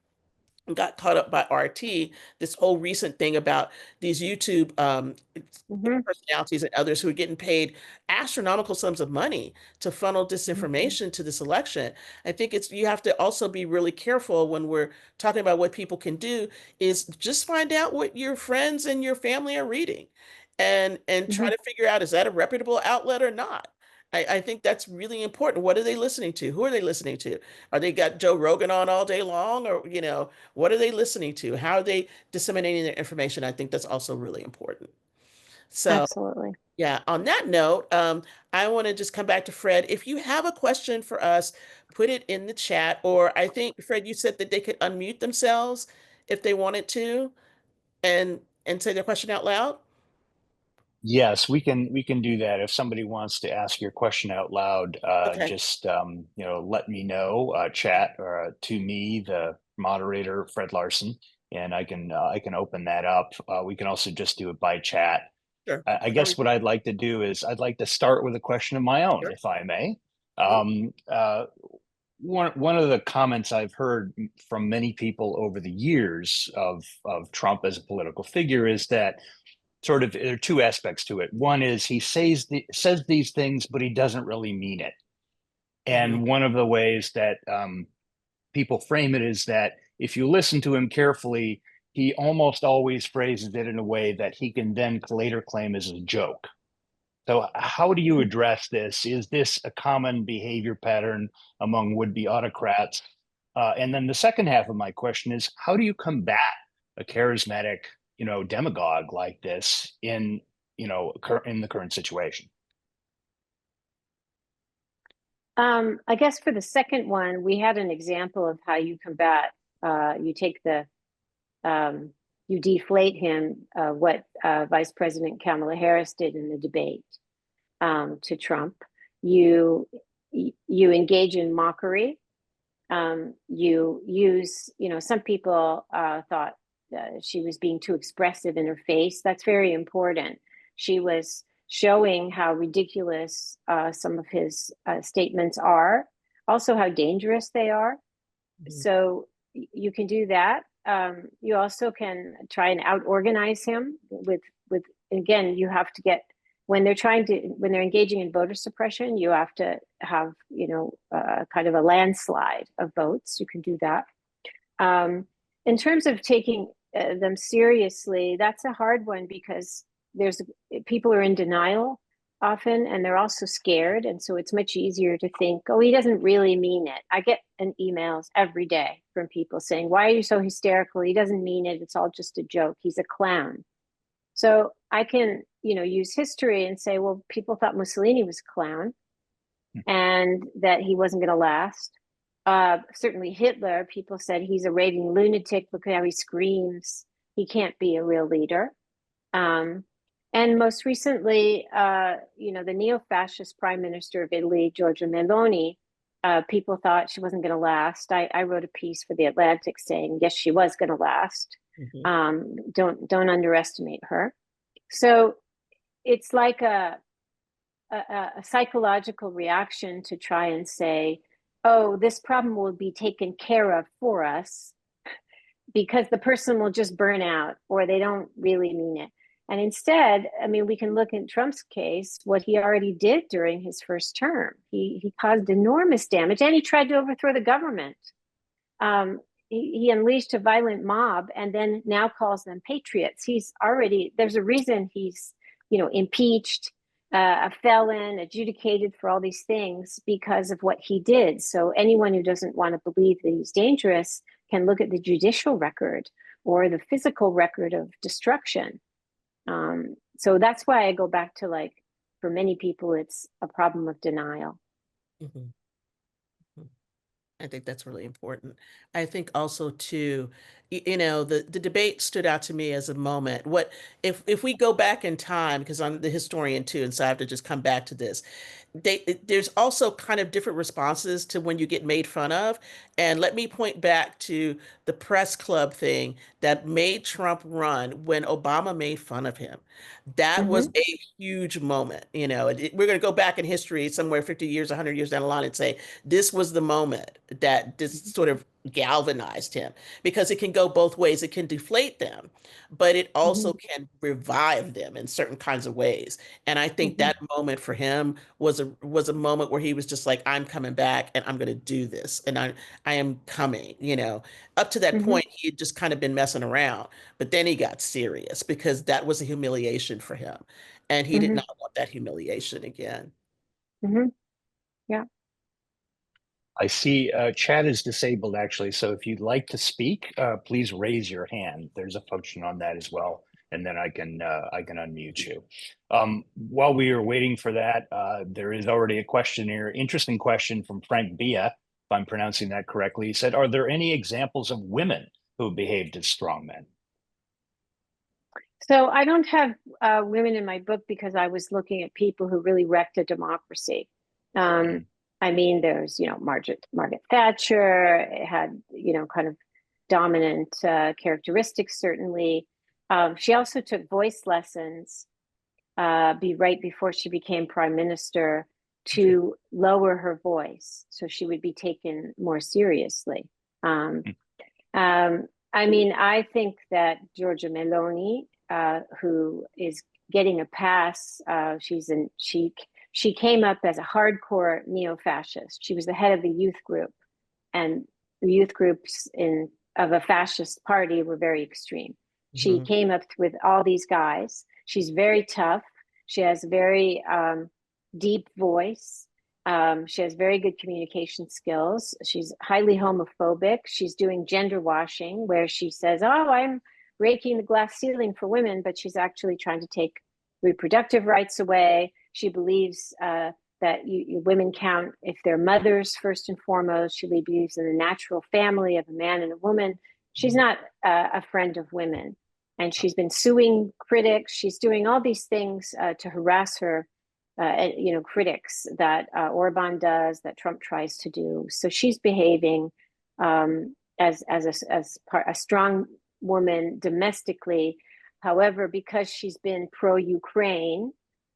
got caught up by RT, this whole recent thing about these YouTube Hmm. personalities and others who are getting paid astronomical sums of money to funnel disinformation to this election. I think it's you have to also be really careful when we're talking about what people can do is just find out what your friends and your family are reading and try Hmm. to figure out is that a reputable outlet or not. I think that's really important. What are they listening to? Who are they listening to? Are they got Joe Rogan on all day long? Or, what are they listening to? How are they disseminating their information? I think that's also really important. So, Absolutely. yeah, on that note, I want to just come back to Fred. If you have a question for us, put it in the chat. Or I think, Fred, you said that they could unmute themselves if they wanted to and say their question out loud. Yes, we can do that. If somebody wants to ask your question out loud, Okay, just let me know, chat to me, the moderator, Fred Larson, and I can open that up. We can also just do it by chat. sure. I Whatever. guess what I'd like to do is I'd like to start with a question of my own, Sure. if I may. Mhm. Um, uh, one of the comments I've heard from many people over the years of Trump as a political figure is that sort of there are two aspects to it. One is he says these things, but he doesn't really mean it. Mhm. And one of the ways that people frame it is that if you listen to him carefully, he almost always phrases it in a way that he can then later claim as a joke. So, how do you address this? Is this a common behavior pattern among would-be autocrats? And then the second half of my question is, how do you combat a charismatic, demagogue like this in the current situation? I guess for the second one, we had an example of how you combat, you take um, you deflate him, what Vice President Kamala Harris did in the debate to Trump. You you engage in mockery. You use, some people thought she was being too expressive in her face. That's very important. She was showing how ridiculous some of his statements are, also how dangerous they are. Mhm. So you can do that. You also can try and out organize him with again, you have to get when they're engaging in voter suppression, you have to have kind of a landslide of votes. You can do that. In terms of taking them seriously, that's a hard one because there's people are in denial often and they're also scared, and so it's much easier to think, oh, he doesn't really mean it. I get emails every day from people saying, why are you so hysterical? He doesn't mean it. It's all just a joke. He's a clown. So I can use history and say, well, people thought Mussolini was a clown and that he wasn't going to last. Certainly Hitler, people said he's a raving lunatic. Look at how he screams. He can't be a real leader. Um, and most recently, the neo-fascist prime minister of Italy, Giorgia Meloni, people thought she wasn't going to last. I wrote a piece for the Atlantic saying, yes, she was going to last. Mhm. Don't underestimate her. So it's like a psychological reaction to try and say, oh, this problem will be taken care of for us because the person will just burn out or they don't really mean it. And instead, I mean, we can look at Trump's case, what he already did during his first term. He caused enormous damage and he tried to overthrow the government. He unleashed a violent mob and then now calls them patriots. There's a reason he's, impeached, a felon, adjudicated for all these things because of what he did. So anyone who doesn't want to believe that he's dangerous can look at the judicial record or the physical record of destruction. So that's why I go back to, like, for many people, it's a problem of denial. Mhm. I think that's really important. I think also too, the debate stood out to me as a moment. What if we go back in time, because I'm the historian too, and so I have to just come back to this. There's also kind of different responses to when you get made fun of. And let me point back to the press club thing that made Trump run when Obama made fun of him. That was Mm-hmm. a huge moment. We're going to go back in history somewhere 50 years, 100 years down the line and say this was the moment that this sort of galvanized him, because it can go both ways. It can deflate them, but it also can revive them in certain kinds of ways. And I think Mhm. that moment for him was a moment where he was just like, I'm coming back and I'm going to do this, and I am coming. Up to that Mhm. point, he had just kind of been messing around, but then he got serious because that was a humiliation for him, and he did Mhm. not want that humiliation again. Mhm. Yeah. I see chat is disabled actually, so if you'd like to speak, please raise your hand. There's a function on that as well, and then I can unmute you. While we are waiting for that, there is already a question here. Interesting question from Frank Bia, if I'm pronouncing that correctly. He said, "Are there any examples of women who behaved as strongmen?" So I don't have women in my book because I was looking at people who really wrecked a democracy. Um, Mm, I mean, there's, Margaret Thatcher. It had, kind of dominant characteristics, certainly. She also took voice lessons right before she became prime minister to lower her voice so she would be taken more seriously. Um, mm, I mean, I think that Giorgia Meloni, who is getting a pass, she came up as a hardcore neo-fascist. She was the head of the youth group, and the youth groups of a fascist party were very extreme. She Mhm. came up with all these guys. She's very tough. She has a very deep voice. She has very good communication skills. She's highly homophobic. She's doing gender washing, where she says, "Oh, I'm breaking the glass ceiling for women," but she's actually trying to take reproductive rights away. She believes that women count if they're mothers first and foremost. She believes in the natural family of a man and a woman. She's not a friend of women, and she's been suing critics. She's doing all these things to harass her critics that Orban does, that Trump tries to do. So she's behaving as a strong woman domestically. However, because she's been pro-Ukraine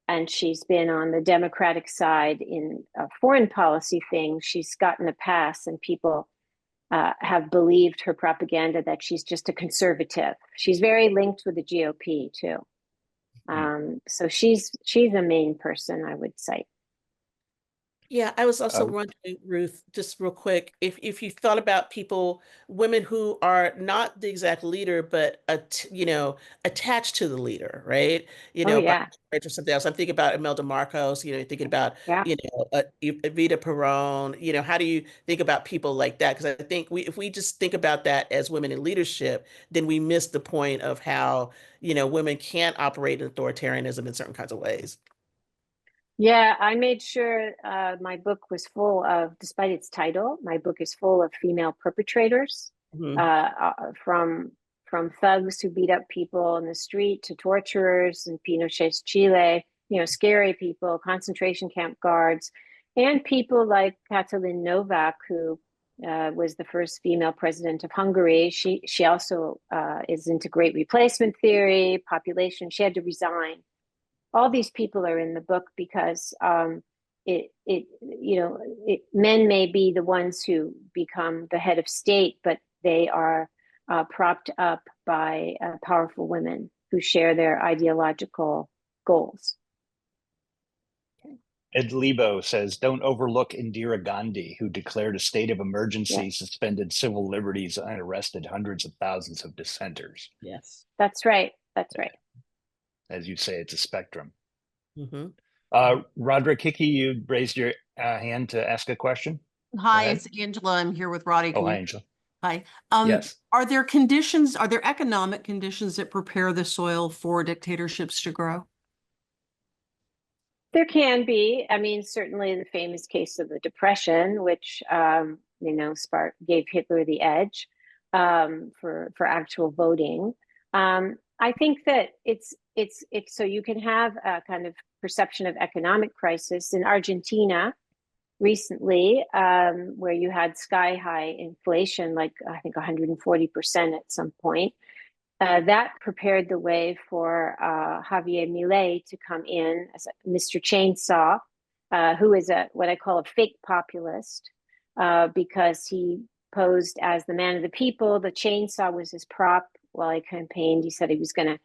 and she's been on the Democratic side in foreign policy things, she's gotten a pass, and people have believed her propaganda that she's just a conservative. She's very linked with the GOP too. mm. So she's a main person, I would say. Yeah, I was also Uh, wondering, Ruth, just real quick, if you thought about women who are not the exact leader, but attached to the leader, right? Oh By yeah, marriage or something else. I'm thinking about Imelda Marcos. Thinking about yeah. Evita Peron. How do you think about people like that? Because I think if we just think about that as women in leadership, then we miss the point of how women can't operate in authoritarianism in certain kinds of ways. Yeah, I made sure my book was full of, despite its title, my book is full of female perpetrators, Mhm. from thugs who beat up people in the street to torturers in Pinochet's Chile, scary people, concentration camp guards, and people like Katalin Novak, who was the first female president of Hungary. She also is into great replacement theory, population. She had to resign. All these people are in the book because men may be the ones who become the head of state, but they are propped up by powerful women who share their ideological goals. Ed Lebo says, "Don't overlook Indira Gandhi, who declared a state of emergency, Yes, suspended civil liberties, and arrested hundreds of thousands of dissenters." Yes. that's right. That's right. As you say, it's a spectrum. Hmm. Roderick Hickey, you raised your hand to ask a question. Go Hi, ahead. it's Angela. I'm here with Roddy. Oh, Can hi, you? Angela. Hi. Yes. Are there economic conditions that prepare the soil for dictatorships to grow? There can be. I mean, certainly the famous case of the Depression, which gave Hitler the edge for actual voting. I think that it's so you can have a kind of perception of economic crisis in Argentina recently, where you had sky high inflation, like I think 140% at some point. That prepared the way for Javier Milei to come in as Mr. Chainsaw, who is what I call a fake populist, because he posed as the man of the people. The chainsaw was his prop while he campaigned. He said he was going to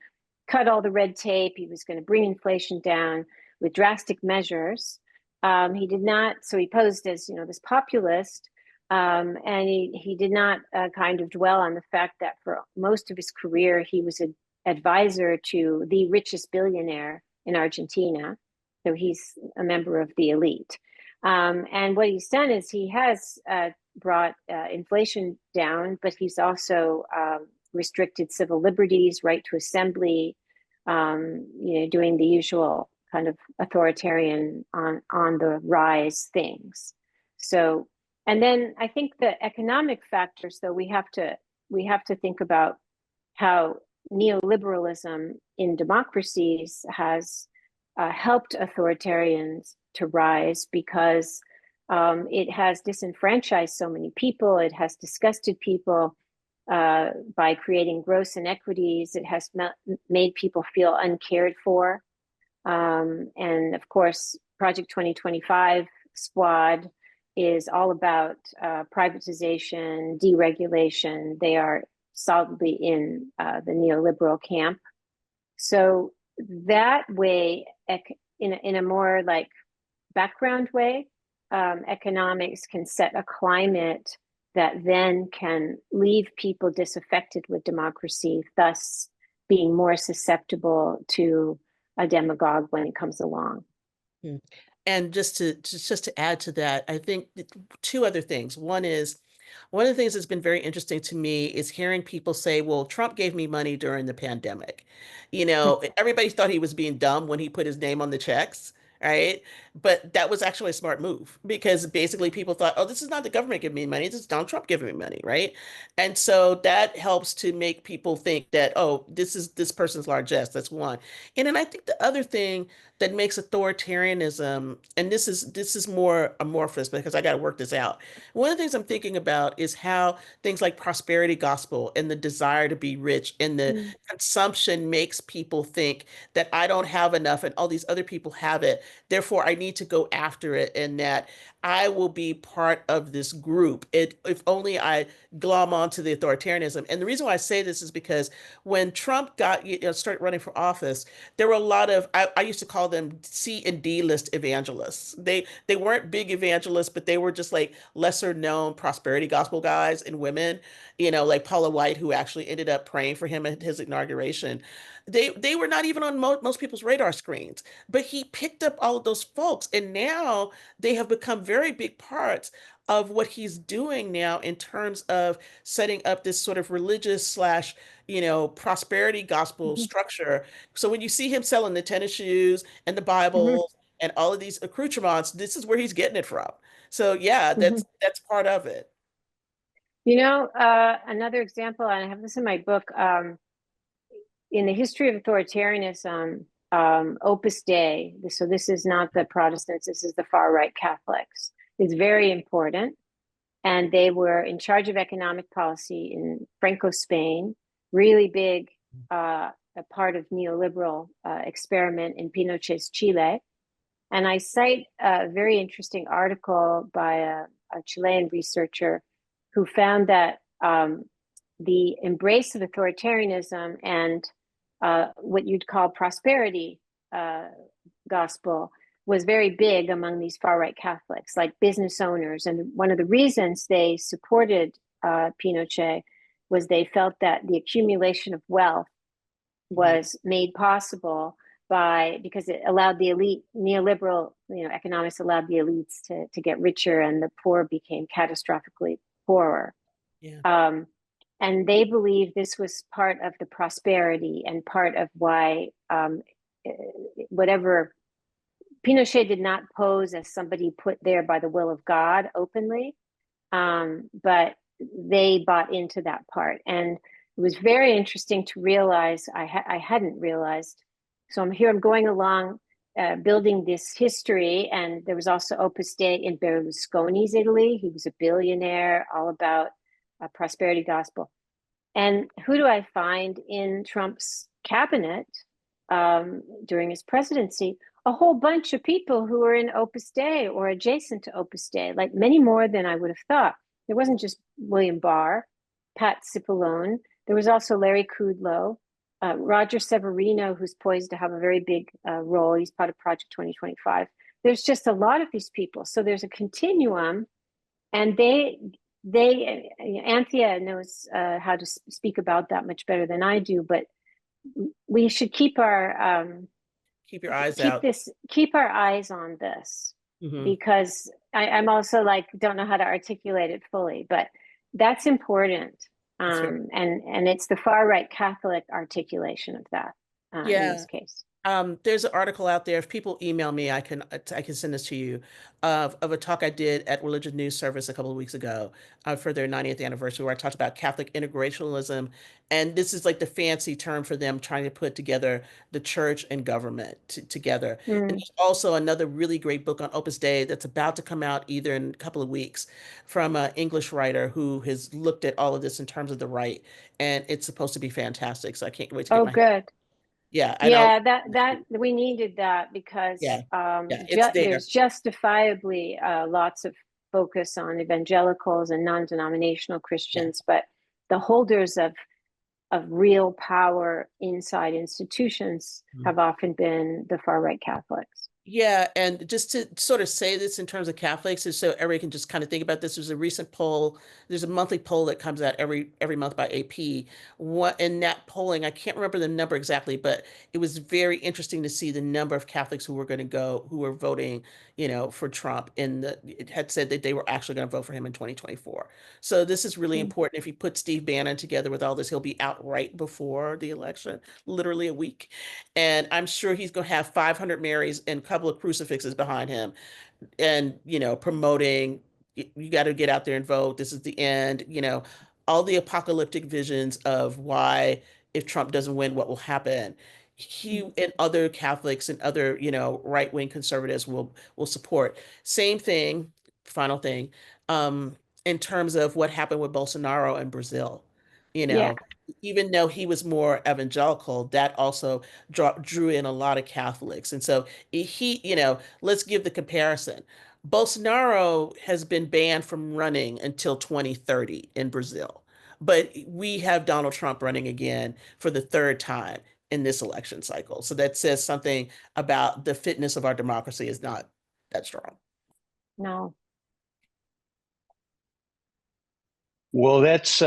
cut all the red tape. He was going to bring inflation down with drastic measures. He did not. So he posed as, this populist. And he did not kind of dwell on the fact that for most of his career, he was an advisor to the richest billionaire in Argentina. So he's a member of the elite. And what he's done is he has brought inflation down, but he's also restricted civil liberties, right to assembly, doing the usual kind of authoritarian on the rise things. So, and then I think the economic factors, though, we have to think about how neoliberalism in democracies has helped authoritarians to rise because it has disenfranchised so many people. It has disgusted people by creating gross inequities. It has made people feel uncared for. And of course, Project 2025 Squad is all about privatization, deregulation. They are solidly in the neoliberal camp. So that way, in a more like background way, economics can set a climate that then can leave people disaffected with democracy, thus being more susceptible to a demagogue when it comes along. And just to add to that, I think two other things. One is, one of the things that's been very interesting to me is hearing people say, well, Trump gave me money during the pandemic. Everybody thought he was being dumb when he put his name on the checks, right? But that was actually a smart move because basically people thought, oh, this is not the government giving me money, this is Donald Trump giving me money, right? And so that helps to make people think that, oh, this is this person's largesse. That's one. And then I think the other thing that makes authoritarianism, and this is more amorphous because I got to work this out. One of the things I'm thinking about is how things like prosperity gospel and the desire to be rich and the consumption makes people think that I don't have enough and all these other people have it. Therefore, I need to go after it, and that I will be part of this group. If only I glom onto the authoritarianism. And the reason why I say this is because when Trump started running for office, there were a lot of I used to call them C and D list evangelists. They weren't big evangelists, but they were just like lesser known prosperity gospel guys and women, like Paula White, who actually ended up praying for him at his inauguration. They were not even on most people's radar screens, but he picked up all of those folks, and now they have become very big parts of what he's doing now in terms of setting up this sort of religious slash, prosperity gospel structure. So when you see him selling the tennis shoes and the Bibles and all of these accoutrements, this is where he's getting it from. So yeah, that's part of it. Another example, and I have this in my book, in the history of authoritarianism, Opus Dei, so this is not the Protestants, this is the far right Catholics, is very important. And they were in charge of economic policy in Franco Spain, really big, a part of neoliberal experiment in Pinochet's Chile. And I cite a very interesting article by a Chilean researcher who found that the embrace of authoritarianism and what you'd call prosperity gospel was very big among these far-right Catholics, like business owners. And one of the reasons they supported Pinochet was they felt that the accumulation of wealth was made possible because it allowed the elite, neoliberal economics allowed the elites to get richer, and the poor became catastrophically poorer. Yeah. And they believe this was part of the prosperity and part of why whatever Pinochet did not pose as somebody put there by the will of God openly, but they bought into that part. And it was very interesting to realize, I hadn't realized. So I'm going along building this history, and there was also Opus Dei in Berlusconi's Italy. He was a billionaire, all about prosperity gospel. And who do I find in Trump's cabinet during his presidency? A whole bunch of people who are in Opus Dei or adjacent to Opus Dei, like many more than I would have thought. there wasn't just William Barr, Pat Cipollone. There was also Larry Kudlow, Roger Severino, who's poised to have a very big role. He's part of Project 2025. There's just a lot of these people. So there's a continuum, and Anthea knows how to speak about that much better than I do, but we should keep our keep your eyes out. Keep our eyes on this, because I'm also like, don't know how to articulate it fully, but that's important. And it's the far right Catholic articulation of that in this case. There's an article out there. If people email me, I can send this to you, of a talk I did at Religion News Service a couple of weeks ago for their 90th anniversary, where I talked about Catholic integrationalism. And this is like the fancy term for them trying to put together the church and government together. And there's also another really great book on Opus Dei that's about to come out either in a couple of weeks from an English writer who has looked at all of this in terms of the right. And it's supposed to be fantastic. So I can't wait to get my good. Yeah, that we needed that, because it's there. there's justifiably lots of focus on evangelicals and non-denominational Christians, but the holders of real power inside institutions have often been the far right Catholics. Yeah, and just to sort of say this in terms of Catholics, is so everybody can just kind of think about this. There's a recent poll. There's a monthly poll that comes out every month by AP. In that polling, I can't remember the number exactly, but it was very interesting to see the number of Catholics who were going to go, who were voting, for Trump. It had said that they were actually going to vote for him in 2024. So this is really important. If you put Steve Bannon together with all this, he'll be out right before the election, literally a week. And I'm sure he's going to have 500 Marys and a couple of crucifixes behind him, and promoting, you got to get out there and vote, this is the end, all the apocalyptic visions of why, if Trump doesn't win, what will happen. He and other Catholics and other right-wing conservatives will support. Same thing, final thing, in terms of what happened with Bolsonaro in Brazil. Even though he was more evangelical, that also drew in a lot of Catholics. And so let's give the comparison. Bolsonaro has been banned from running until 2030 in Brazil, but we have Donald Trump running again for the third time in this election cycle. So that says something about the fitness of our democracy is not that strong. No. Well, that's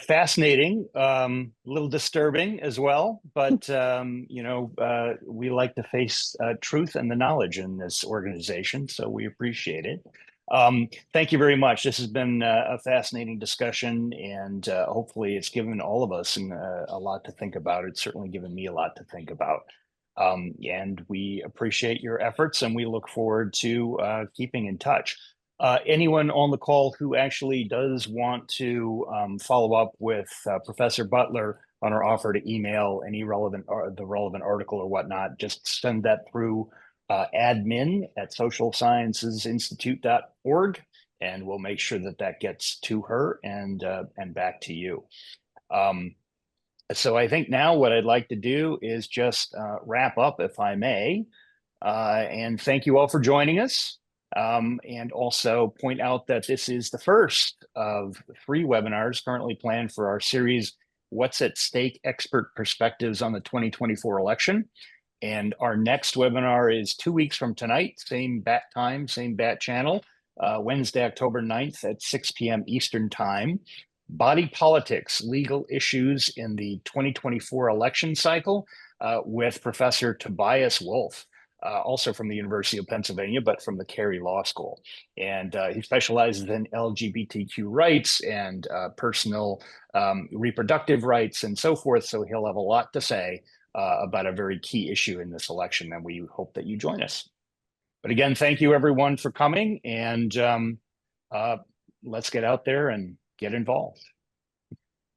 fascinating, a little disturbing as well, but we like to face truth and the knowledge in this organization, so we appreciate it. Thank you very much. This has been a fascinating discussion, and hopefully it's given all of us a lot to think about. It's certainly given me a lot to think about. And we appreciate your efforts, and we look forward to keeping in touch. Anyone on the call who actually does want to follow up with Professor Butler on our offer to email any relevant article or whatnot, just send that through admin@socialsciencesinstitute.org, and we'll make sure that gets to her and back to you. So I think now what I'd like to do is just wrap up, if I may, and thank you all for joining us. And also point out that this is the first of 3 webinars currently planned for our series, What's at Stake? Expert Perspectives on the 2024 Election. And our next webinar is 2 weeks from tonight, same bat time, same bat channel, Wednesday, October 9th at 6 p.m. Eastern Time. Body Politics, Legal Issues in the 2024 Election Cycle with Professor Tobias Wolff. Also from the University of Pennsylvania, but from the Carey Law School. And he specializes in LGBTQ rights and personal reproductive rights and so forth. So he'll have a lot to say about a very key issue in this election, and we hope that you join us. But again, thank you everyone for coming, and let's get out there and get involved.